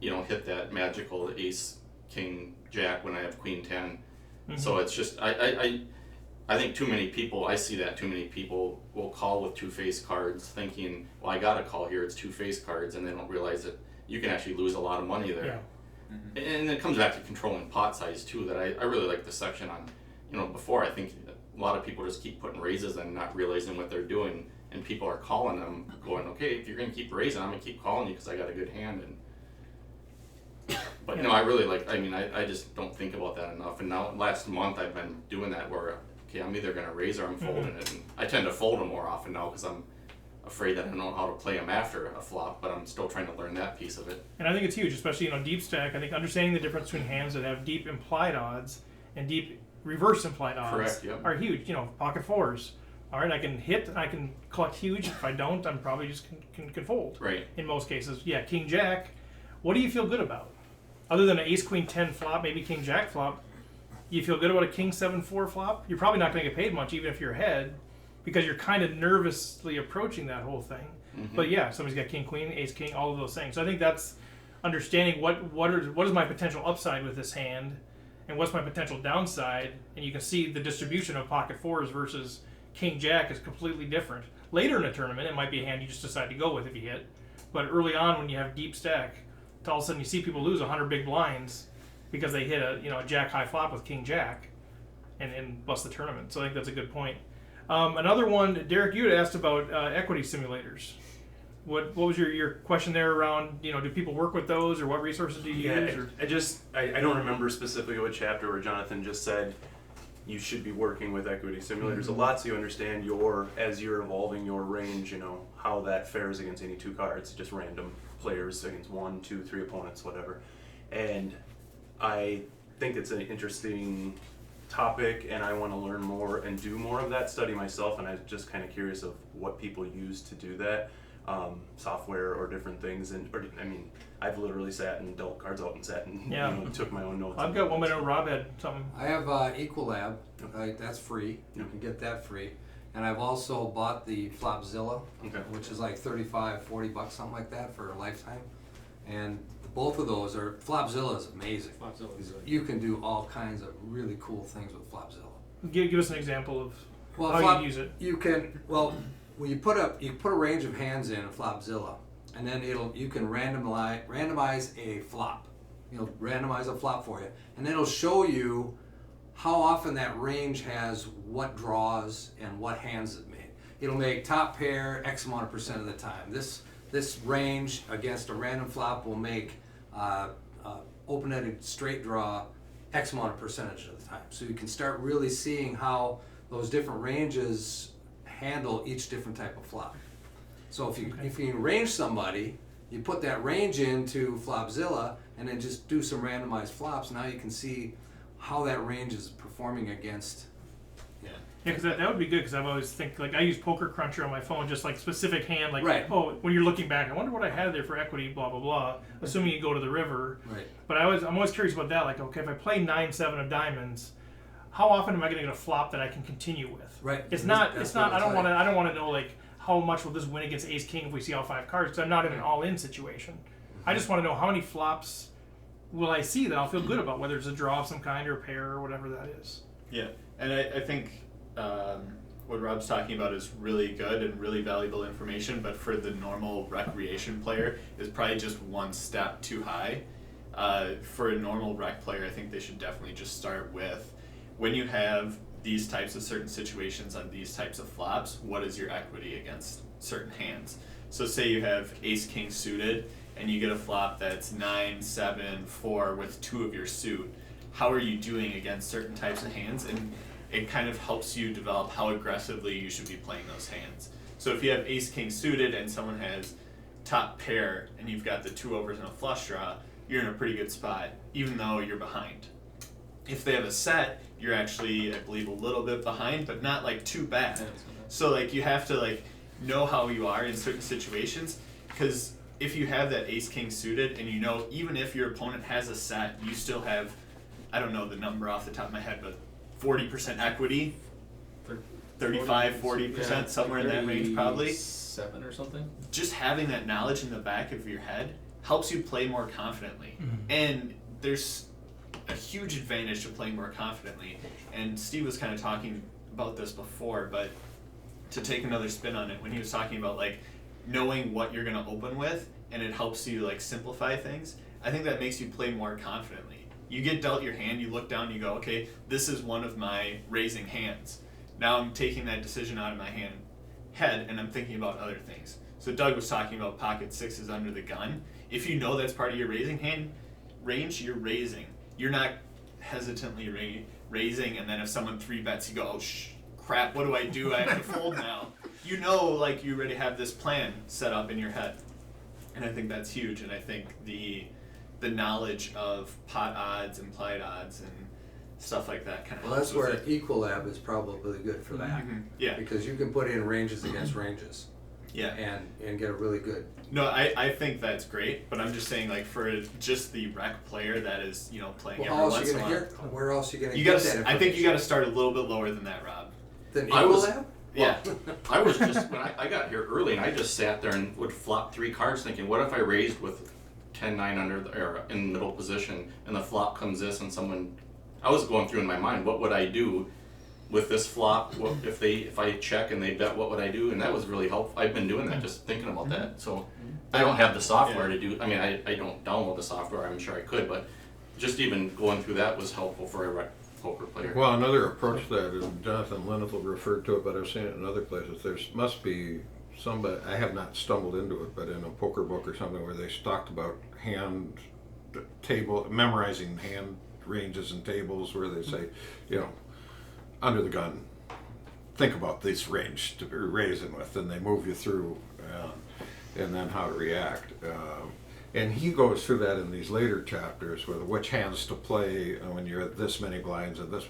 hit that magical Ace King Jack when I have Queen 10. Mm-hmm. So it's just I think too many people, I see that too many people will call with two-face cards thinking, well, I got a call here, it's two-face cards, and they don't realize that you can actually lose a lot of money there. Yeah. Mm-hmm. And it comes back to controlling pot size too, that I really like the section on, before I think a lot of people just keep putting raises and not realizing what they're doing, and people are calling them going, okay, if you're going to keep raising, I'm going to keep calling you because I got a good hand. But I really I just don't think about that enough. And now last month I've been doing that where, okay, I'm either going to raise or I'm folding it. And I tend to fold them more often now because I'm afraid that I don't know how to play them after a flop, but I'm still trying to learn that piece of it. And I think it's huge, especially deep stack. I think understanding the difference between hands that have deep implied odds and deep reverse implied odds are huge. Pocket fours. All right, I can hit, I can collect huge. If I don't, I'm probably just can fold. Right. In most cases, King Jack. What do you feel good about? Other than an Ace Queen 10 flop, maybe King Jack flop, you feel good about a King 7-4 flop? You're probably not going to get paid much, even if you're ahead, because you're kind of nervously approaching that whole thing. Mm-hmm. But yeah, somebody's got king, queen, ace, king, all of those things. So I think that's understanding what is my potential upside with this hand, and what's my potential downside, and you can see the distribution of pocket fours versus king jack is completely different. Later in a tournament, it might be a hand you just decide to go with if you hit, but early on when you have deep stack, all of a sudden you see people lose 100 big blinds because they hit a jack high flop with king jack and bust the tournament. So I think that's a good point. Another one, Derek, you had asked about equity simulators. What was your question there around, do people work with those, or what resources do you use? Or? I don't remember specifically what chapter where Jonathan just said you should be working with equity simulators a lot, so you understand as you're evolving your range, how that fares against any two cards, just random players against 1, 2, 3 opponents, whatever. And I think it's an interesting topic, and I want to learn more and do more of that study myself, and I'm just kind of curious of what people use to do that. Software or different things, I've literally sat and dealt cards out and sat and took my own notes. I've got one, but I know Rob had something. I have Equalab. That's free. You can get that free. And I've also bought the Flopzilla, which is like $35-40, something like that, for a lifetime. And both of those are, Flopzilla is amazing. You can do all kinds of really cool things with Flopzilla. Give us an example of how you use it. You can, when you put a range of hands in a Flopzilla, and then you can randomize a flop. Randomize a flop for you, and then it'll show you how often that range has what draws and what hands it made. It'll make top pair X amount of percent of the time. This range against a random flop will make open-ended straight draw X amount of percentage of the time. So you can start really seeing how those different ranges handle each different type of flop. So if you range somebody, you put that range into Flopzilla and then just do some randomized flops. Now you can see how that range is performing against. Yeah, because that would be good, because I've always think, I use Poker Cruncher on my phone, just specific hand, when you're looking back, I wonder what I had there for equity, blah blah blah. Assuming you go to the river. Right. But I'm always curious about that. If I play 9-7 of diamonds, how often am I going to get a flop that I can continue with? Right. It's not. I don't want to know how much will this win against Ace King if we see all 5 cards. Because I'm not in an all-in situation. I just want to know how many flops will I see that I'll feel good about, whether it's a draw of some kind or a pair or whatever that is. Yeah, and I think what Rob's talking about is really good and really valuable information, but for the normal recreation player, is probably just one step too high. For a normal rec player, I think they should definitely just start with, when you have these types of certain situations on these types of flops, what is your equity against certain hands? So say you have Ace King suited and you get a flop that's 9-7-4 with 2 of your suit. How are you doing against certain types of hands? And it kind of helps you develop how aggressively you should be playing those hands. So if you have Ace King suited and someone has top pair and you've got the 2 overs and a flush draw, you're in a pretty good spot, even though you're behind. If they have a set, you're actually, I believe, a little bit behind, but not too bad. So you have to know how you are in certain situations, because if you have that Ace King suited and even if your opponent has a set, you still have, I don't know the number off the top of my head, but 40% equity, 35-40%, somewhere in that range probably. 7 or something. Just having that knowledge in the back of your head helps you play more confidently. Mm-hmm. And there's a huge advantage to playing more confidently. And Steve was kind of talking about this before, but to take another spin on it, when he was talking about knowing what you're going to open with, and it helps you simplify things, I think that makes you play more confidently. You get dealt your hand, you look down, you go, okay, this is one of my raising hands. Now I'm taking that decision out of my head and I'm thinking about other things. So Doug was talking about pocket 6s under the gun. If you know that's part of your raising hand range, you're raising. You're not hesitantly raising, and then if someone 3-bets, you go, oh crap, what do? I have to fold now. You already have this plan set up in your head. And I think that's huge, and I think the knowledge of pot odds, implied odds, and stuff like that kind of helps. That's where Equalab is probably good for that. Mm-hmm. Yeah. Because you can put in ranges against ranges. Yeah. And get a really good. No, I think that's great, but I'm just saying for just the rec player that is playing every once in a while. Where else are you gonna get that? I think you got to start a little bit lower than that, Rob. Than Equalab? Yeah, I was just, when I got here early and I just sat there and would flop 3 cards thinking, what if I raised with 10-9 under or in the middle position and the flop comes this and someone, I was going through in my mind, what would I do with this flop? What, if I check and they bet, what would I do? And that was really helpful. I've been doing that, just thinking about that. So I don't have the software to do, I mean, I don't download the software, I'm sure I could, but just even going through that was helpful for a rec poker player. Well, another approach to that, and Jonathan Linethel referred to it, but I've seen it in other places. There must be somebody, I have not stumbled into it, but in a poker book or something where they talked about memorizing hand ranges and tables where they say, under the gun, think about this range to be raising with, and they move you through, and then how to react. And he goes through that in these later chapters with which hands to play when you're at this many blinds and this.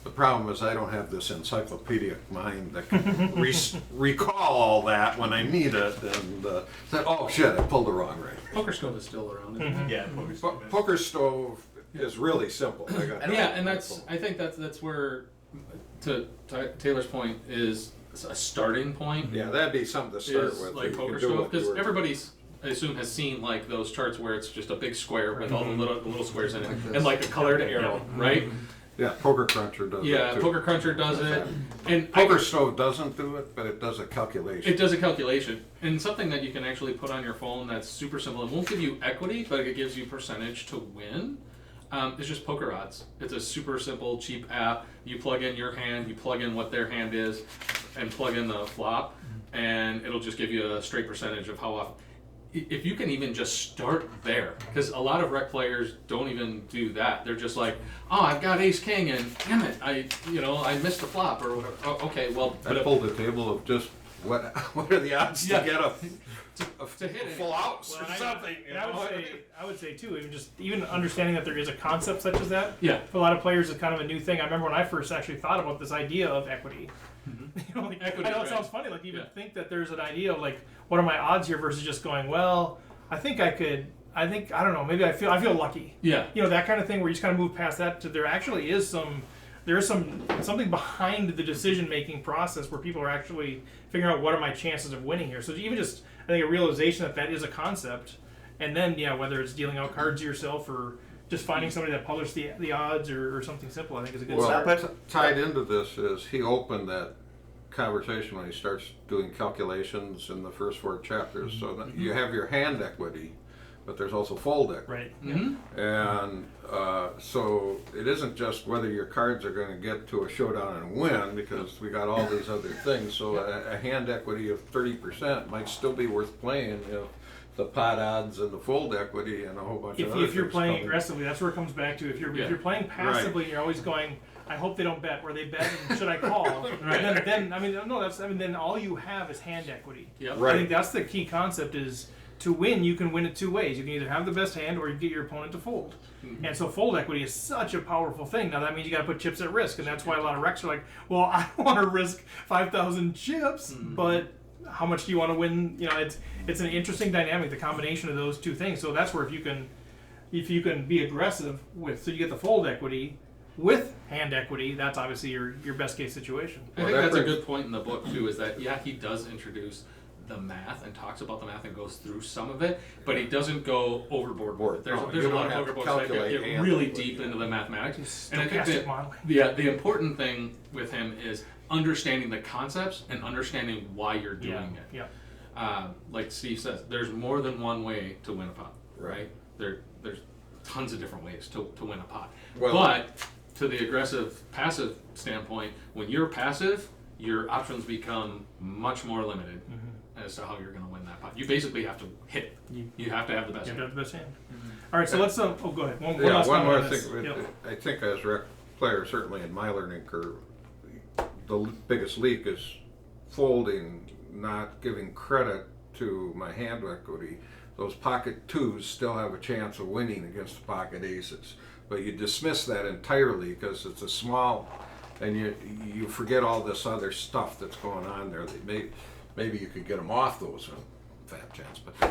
The problem is I don't have this encyclopedic mind that can recall all that when I need it, and say, oh shit, I pulled the wrong range. Poker Stove is still around, isn't it? Yeah, Poker Stove is. Poker Stove is really simple. I think that's where, to Taylor's point, is a starting point. Yeah, that'd be something to start is with. like You Poker can do Stove, what you because were- everybody's, I assume, has seen like those charts where it's just a big square with all the little squares in it, Like this. and like a colored arrow, right? Yeah, Poker Cruncher does Yeah, it too. Poker Cruncher does it, and Poker Stove doesn't do it, but it does a calculation. it does a calculation, and something that you can actually put on your phone that's super simple. It won't give you equity, but it gives you percentage to win. It's just Poker Odds. It's a super simple, cheap app. You plug in your hand, you plug in what their hand is, and plug in the flop, and it'll just give you a straight percentage of how often. If you can even just start there, because a lot of rec players don't even do that. They're just like, oh, I've got ace king, and damn it, I missed the flop, or whatever. Oh, okay, well, I pulled a table of just what are the odds to get a to hit it. full house Well, or and something? And I would say too, even understanding that there is a concept such as that. Yeah. For a lot of players, it's kind of a new thing. I remember when I first actually thought about this idea of equity. Equity, I know it right. sounds funny, like even Yeah. think that there's an idea of like, what are my odds here versus just going, well, I think I don't know, maybe I feel lucky. Yeah. That kind of thing where you just kind of move past that to there actually is something behind the decision making process where people are actually figuring out what are my chances of winning here. So even just I think a realization that is a concept, and then whether it's dealing out cards yourself or just finding somebody that published the odds or something simple, I think is a good start. Well, tied into this is he opened that conversation when he starts doing calculations in the first 4 chapters. So that you have your hand equity, but there's also fold equity. Right. Mm-hmm. And so it isn't just whether your cards are going to get to a showdown and win, because we got all these other things. So a hand equity of 30% might still be worth playing if the pot odds and the fold equity and a whole bunch of other If you're things playing come in. aggressively, that's where it comes back to. If you're playing passively, and you're always going, I hope they don't bet, or they bet, and should I call? Right. Then all you have is hand equity. Yep. Right. I think that's the key concept is to win, you can win it 2 ways. You can either have the best hand or you get your opponent to fold. And so fold equity is such a powerful thing. Now that means you got to put chips at risk, and that's why a lot of recs are like, well, I don't want to risk 5,000 chips, but how much do you want to win? It's an interesting dynamic, the combination of those two things. So that's where if you can be aggressive so you get the fold equity with hand equity, that's obviously your best case situation. I think that's a good point in the book too, is that he does introduce the math and talks about the math and goes through some of it, but he doesn't go overboard with it. There's a lot of poker books that get really deep into the mathematics. And I think Stochastic modeling. the important thing with him is understanding the concepts and understanding why you're doing it. Yeah. Like Steve says, there's more than one way to win a pot, right? There's tons of different ways to win a pot. Well- But to the aggressive passive standpoint, when you're passive, your options become much more limited as to how you're going to win that pot. You basically have to hit. You have to have the best You have hand. to have the best hand. All right, so let's. Go ahead. One Yeah, last one comment more on this. thing. Yep. I think as rec players, certainly in my learning curve, the biggest leak is folding, not giving credit to my hand equity. Those pocket 2s still have a chance of winning against the pocket aces, but you dismiss that entirely because it's a small, and you forget all this other stuff that's going on there. Maybe you could get them off those. Fat chance, but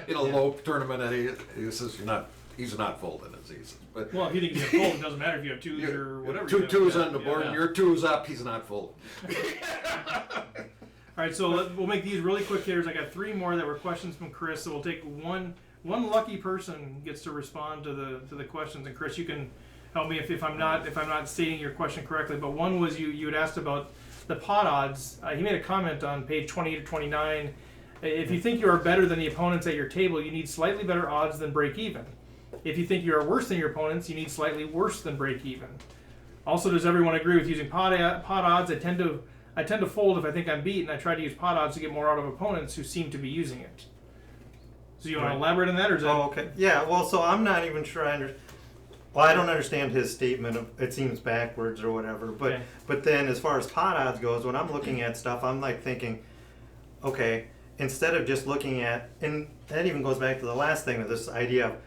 in a low tournament at aces, you're not he's not folding his aces. But Well, if you think you have fold, it doesn't matter if you have twos or whatever. two you have. twos on the board, yeah. and your two's up. He's not folding. All right, so we'll make these really quick hitters. I got 3 more that were questions from Chris, so we'll take one lucky person gets to respond to the questions. And Chris, you can help me if I'm not stating your question correctly. But one was you had asked about the pot odds. He made a comment on page 28 to 29. If you think you are better than the opponents at your table, you need slightly better odds than break even. If you think you are worse than your opponents, you need slightly worse than break even. Also, does everyone agree with using pot odds? I tend to fold if I think I'm beat, and I try to use pot odds to get more out of opponents who seem to be using it. So you want to elaborate on that, or is that? Oh, okay. Yeah. Well, so I'm not even sure I don't understand his statement of it seems backwards or whatever. But Okay. but then as far as pot odds goes, when I'm looking at stuff, I'm like thinking, okay, instead of just looking at, and that even goes back to the last thing of this idea of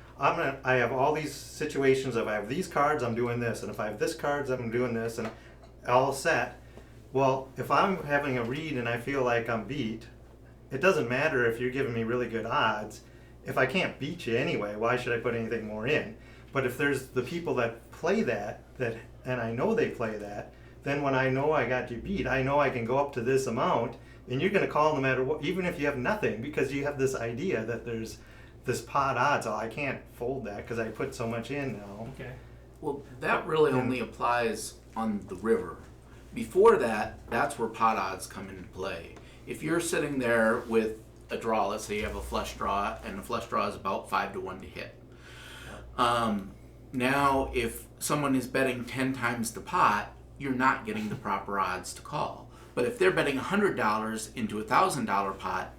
I have all these situations. If I have these cards, I'm doing this, and if I have this cards, I'm doing this, and all set. Well, if I'm having a read and I feel like I'm beat, it doesn't matter if you're giving me really good odds. If I can't beat you anyway, why should I put anything more in? But if there's the people that play that and I know they play that, then when I know I got you beat, I know I can go up to this amount, and you're going to call no matter what, even if you have nothing, because you have this idea that there's this pot odds. Oh, I can't fold that because I put so much in now. Okay. Well, that really only applies on the river. Before that, that's where pot odds come into play. If you're sitting there with a draw, let's say you have a flush draw, and the flush draw is about 5 to 1 to hit. Now, if someone is betting 10 times the pot, you're not getting the proper odds to call. But if they're betting $100 into a $1,000 pot,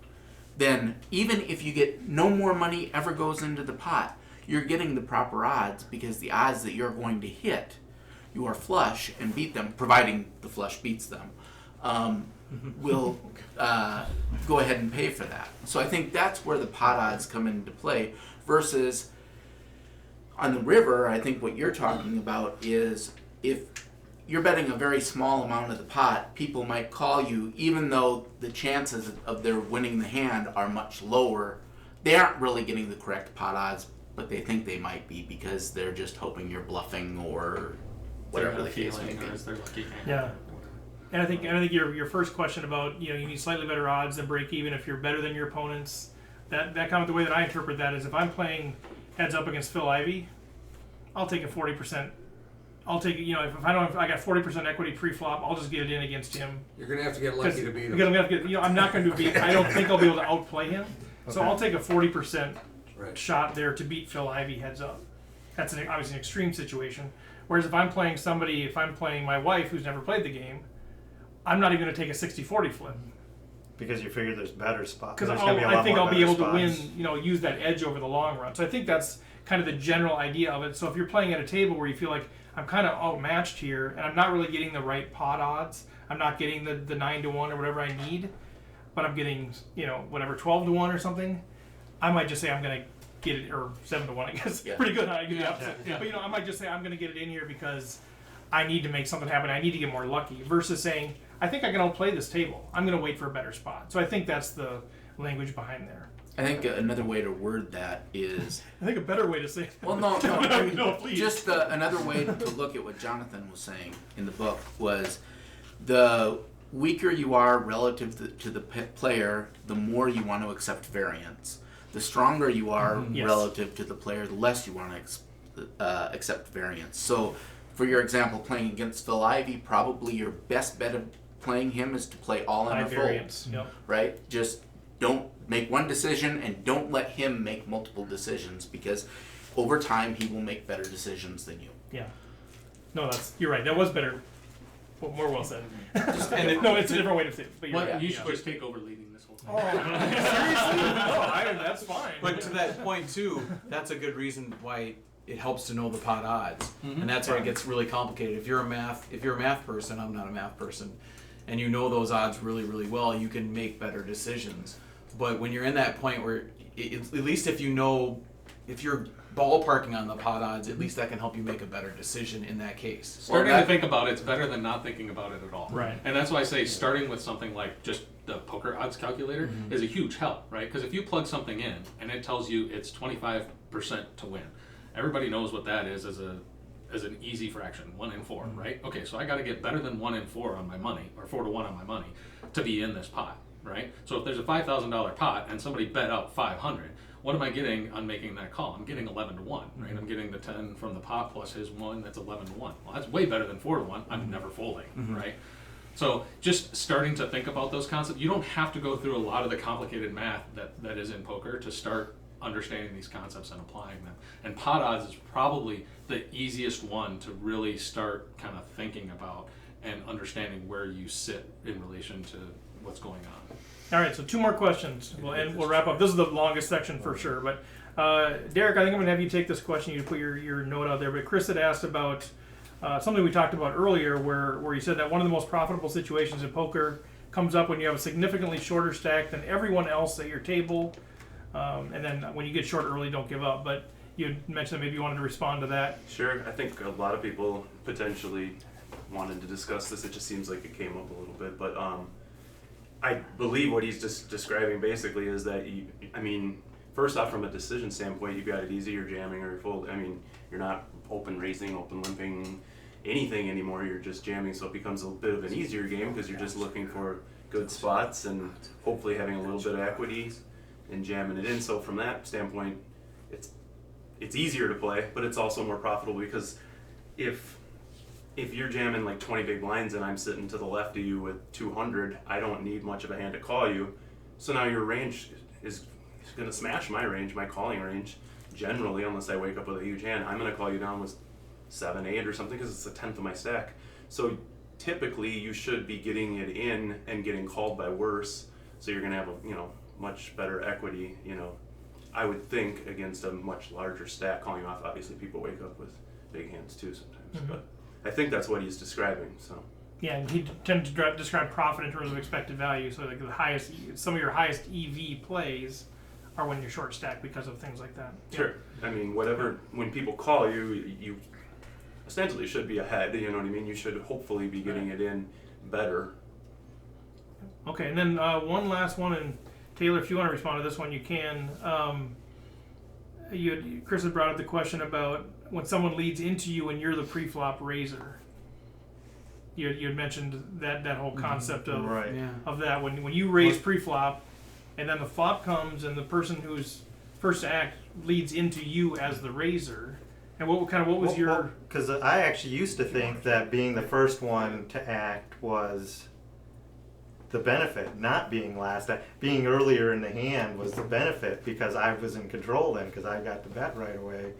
then even if you get no more money ever goes into the pot, you're getting the proper odds, because the odds that you're going to hit your flush and beat them, providing the flush beats them, will go ahead and pay for that. So I think that's where the pot odds come into play, versus on the river. I think what you're talking about is if you're betting a very small amount of the pot, people might call you, even though the chances of their winning the hand are much lower. They aren't really getting the correct pot odds, but they think they might be, because they're just hoping you're bluffing or whatever the case may be. Or is their lucky hand. Yeah. And I think your first question about, you need slightly better odds than break even if you're better than your opponents, that comment, the way that I interpret that is, if I'm playing heads up against Phil Ivey, I'll take a 40%. I'll take, if I got 40% equity pre-flop, I'll just get it in against him. You're gonna have to get lucky to beat him. Because I'm gonna get, I'm not going to beat. I don't think I'll be able to outplay him. So I'll take a 40% shot there to beat Phil Ivey heads up. That's obviously an extreme situation. Whereas if I'm playing my wife who's never played the game, I'm not even going to take a 60-40 flip. Because you figure there's better spots. Because I think I'll be able to win, use that edge over the long run. So I think that's kind of the general idea of it. So if you're playing at a table where you feel like I'm kind of outmatched here, and I'm not really getting the right pot odds, I'm not getting the 9 to 1 or whatever I need, but I'm getting 12 to 1 or something, I might just say I'm going to get it, or 7 to 1, I guess. Yeah. Pretty good. I get the opposite. Yeah. But I might just say I'm going to get it in here because I need to make something happen. I need to get more lucky, versus saying I think I can outplay this table. I'm going to wait for a better spot. So I think that's the language behind there. I think another way to word that is... I think a better way to say it. Well, no, I mean, no, please. Just another way to look at what Jonathan was saying in the book was, the weaker you are relative to the player, the more you want to accept variance. The stronger you are Yes. relative to the player, the less you want to accept variance. So, for your example, playing against Phil Ivey, probably your best bet of playing him is to play all in High or fold. variance. Yep. Right? Just don't make one decision, and don't let him make multiple decisions, because over time he will make better decisions than you. Yeah. No, you're right. That was better. Well, more well said. And No, it's a different way to say it. But you're right. You should just take over leading this whole thing. Oh, seriously? No, that's fine. But to that point too, that's a good reason why it helps to know the pot odds, and that's where it gets really complicated. If you're a math person, I'm not a math person, and you know those odds really, really well, you can make better decisions. But when you're in that point where, at least if you're ballparking on the pot odds, at least that can help you make a better decision in that case. Starting to think about it's better than not thinking about it at all. Right. And that's why I say starting with something like just the poker odds calculator is a huge help, right? Because if you plug something in and it tells you it's 25% to win, everybody knows what that is as an easy fraction, 1 in 4, right? Okay, so I got to get better than 1 in 4 on my money, or 4 to 1 on my money, to be in this pot, right? So if there's a $5,000 pot and somebody bet out 500, what am I getting on making that call? I'm getting 11 to 1, right? I'm getting the 10 from the pot plus his 1, that's 11 to 1. Well, that's way better than 4 to 1. I'm never folding, right? So just starting to think about those concepts. You don't have to go through a lot of the complicated math that is in poker to start understanding these concepts and applying them. And pot odds is probably the easiest one to really start kind of thinking about and understanding where you sit in relation to what's going on. All right, so 2 more questions, and we'll wrap up. This is the longest section for sure. But Derek, I think I'm going to have you take this question. You put your note out there. But Chris had asked about something we talked about earlier, where you said that one of the most profitable situations in poker comes up when you have a significantly shorter stack than everyone else at your table, and then when you get short early, don't give up. But you mentioned that maybe you wanted to respond to that. Sure, I think a lot of people potentially wanted to discuss this. It just seems like it came up a little bit, but I believe what he's just describing basically is that first off, from a decision standpoint, you've got it easy. You're jamming or you're folding. I mean, you're not open raising, open limping, anything anymore. You're just jamming, so it becomes a bit of an easier game because you're just looking for good spots and hopefully having a little bit of equity and jamming it in. So from that standpoint, it's easier to play, but it's also more profitable because if you're jamming like 20 big blinds and I'm sitting to the left of you with 200, I don't need much of a hand to call you. So now your range is going to smash my range, my calling range. Generally, unless I wake up with a huge hand, I'm going to call you down with 7, 8 or something because it's a tenth of my stack. So typically, you should be getting it in and getting called by worse. So you're going to have a much better equity. I would think against a much larger stack calling off. Obviously, people wake up with big hands too sometimes, but I think that's what he's describing. So. Yeah, and he tended to describe profit in terms of expected value. So like some of your highest EV plays are when you're short stack because of things like that. Sure. I mean, when people call you, you ostensibly should be ahead. You know what I mean? You should hopefully be getting it in better. Okay, and then one last one, and Taylor, if you want to respond to this one, you can. Chris had brought up the question about when someone leads into you and you're the pre-flop raiser. You had mentioned that whole concept of that when you raise pre-flop, and then the flop comes and the person who's first to act leads into you as the raiser. And what was your? Because I actually used to think that being the first one to act was the benefit, not being last. Being earlier in the hand was the benefit because I was in control then because I got to bet right away.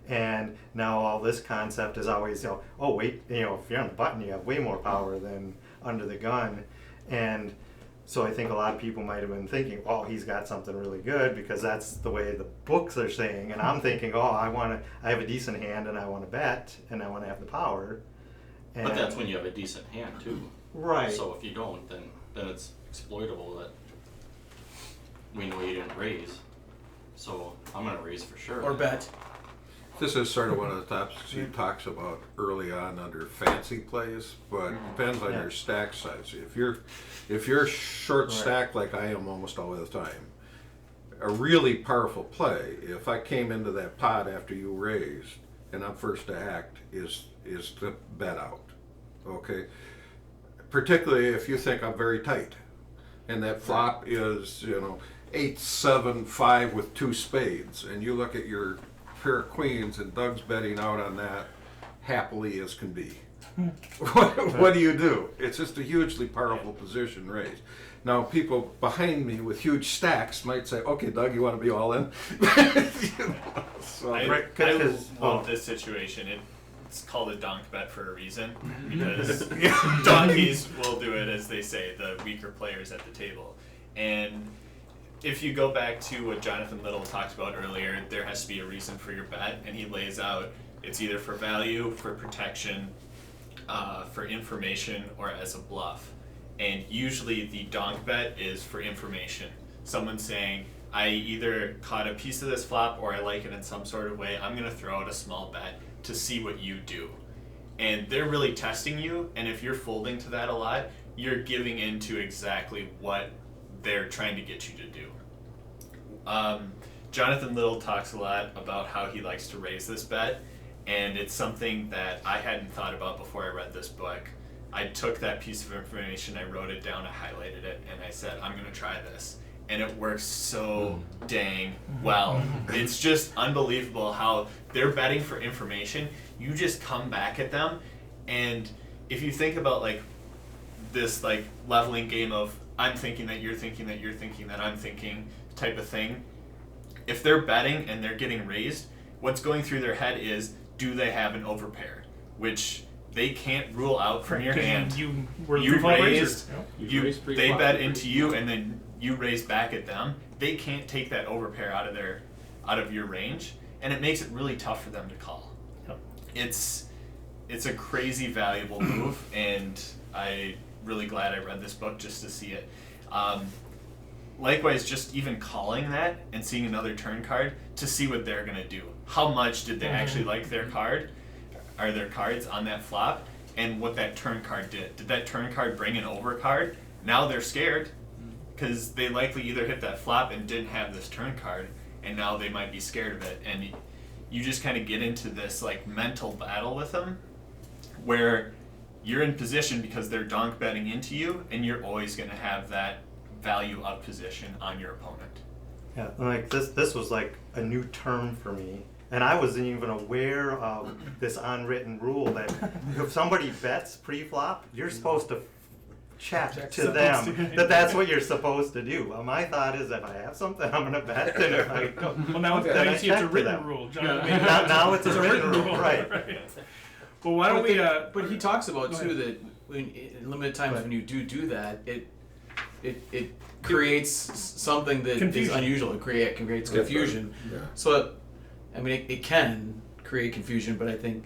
And now all this concept is always, oh wait, if you're on the button, you have way more power than under the gun. And so I think a lot of people might have been thinking, oh, he's got something really good because that's the way the books are saying. And I'm thinking, oh, I have a decent hand and I want to bet and I want to have the power. And but that's when you have a decent hand too. Right. So if you don't, then it's exploitable that we know you didn't raise. So I'm going to raise for sure. Or bet. This is sort of one of the topics he talks about early on under fancy plays, but it depends on your stack size. If you're short stack like I am almost all the time, a really powerful play, if I came into that pot after you raised and I'm first to act, is to bet out. Okay? Particularly if you think I'm very tight and that flop is 8, 7, 5 with 2 spades, and you look at your pair of queens and Doug's betting out on that happily as can be. What do you do? It's just a hugely powerful position raised. Now people behind me with huge stacks might say, okay, Doug, you want to be all in? I love this situation. It's called a donk bet for a reason because donkeys will do it, as they say, the weaker players at the table. And if you go back to what Jonathan Little talked about earlier, there has to be a reason for your bet, and he lays out it's either for value, for protection, for information, or as a bluff. And usually the donk bet is for information. Someone saying, I either caught a piece of this flop or I like it in some sort of way, I'm going to throw out a small bet to see what you do. And they're really testing you, and if you're folding to that a lot, you're giving into exactly what they're trying to get you to do. Jonathan Little talks a lot about how he likes to raise this bet, and it's something that I hadn't thought about before I read this book. I took that piece of information, I wrote it down, I highlighted it, and I said, I'm going to try this. And it works so dang well. It's just unbelievable how they're betting for information. You just come back at them, and if you think about like this like leveling game of I'm thinking that you're thinking that you're thinking that I'm thinking type of thing, if they're betting and they're getting raised, what's going through their head is, do they have an overpair? Which they can't rule out from your hand. You raised, raised they bet into you, and then you raise back at them. They can't take that overpair out of your range, and it makes it really tough for them to call. Yep. It's a crazy valuable move, and I really glad I read this book just to see it. Likewise, just even calling that and seeing another turn card to see what they're going to do. How much did they actually like their card, or their cards on that flop, and what that turn card did. Did that turn card bring an over card? Now they're scared, because they likely either hit that flop and didn't have this turn card, and now they might be scared of it. And you just kind of get into this like mental battle with them, where you're in position because they're donk betting into you, and you're always going to have that value up position on your opponent. Yeah, like this was like a new term for me, and I wasn't even aware of this unwritten rule that if somebody bets pre-flop, you're supposed to check to them that's what you're supposed to do. Well, my thought is if I have something, I'm going to bet, and if I go, well, now then I see it's a check to written them. rule, John. Now it's a written rule, right? Well, why don't we? But he talks about too that when in limited times when you do that, it creates something that is unusual. It creates confusion. Yeah. So, I mean, it can create confusion, but I think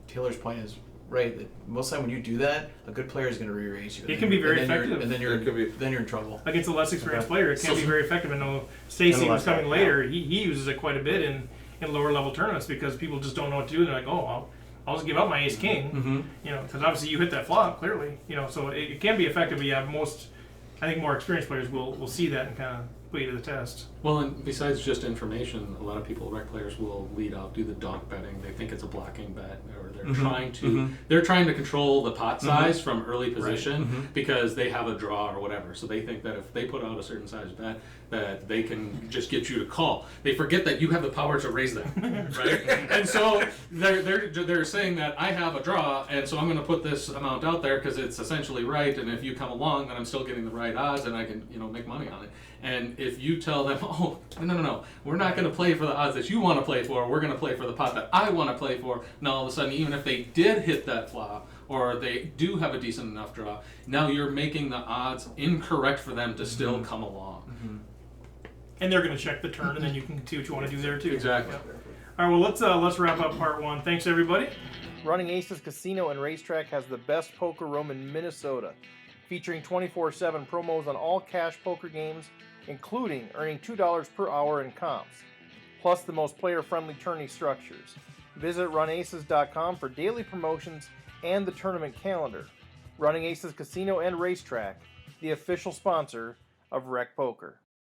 Taylor's point is right. That most of the time when you do that, a good player is going to re-raise you. It can be very effective. And then you're in trouble. Against a less experienced player, it can be very effective. I know Stacy was coming later. He uses it quite a bit in lower level tournaments because people just don't know what to do. They're like, oh, I'll just give up my ace king, you know, because obviously you hit that flop clearly, you know, so it can be effective. But yeah, I think more experienced players will see that and kind of put you to the test. Well, and besides just information, a lot of people, rec players, will lead out, do the donk betting. They think it's a blocking bet, or they're trying to control the pot size from early position because they have a draw or whatever. So they think that if they put out a certain size bet, that they can just get you to call. They forget that you have the power to raise them, right? And so they're saying that I have a draw, and so I'm going to put this amount out there because it's essentially right. And if you come along, then I'm still getting the right odds, and I can make money on it. And if you tell them, oh, no, we're not going to play for the odds that you want to play for, we're going to play for the pot that I want to play for, now all of a sudden, even if they did hit that flop, or they do have a decent enough draw, now you're making the odds incorrect for them to still come along. And they're going to check the turn, and then you can see what you want to do there too. Exactly. Yep. All right, well, let's wrap up part one. Thanks, everybody. Running Aces Casino and Racetrack has the best poker room in Minnesota, featuring 24/7 promos on all cash poker games, including earning $2 per hour in comps, plus the most player-friendly tourney structures. Visit runaces.com for daily promotions and the tournament calendar. Running Aces Casino and Racetrack, the official sponsor of Rec Poker.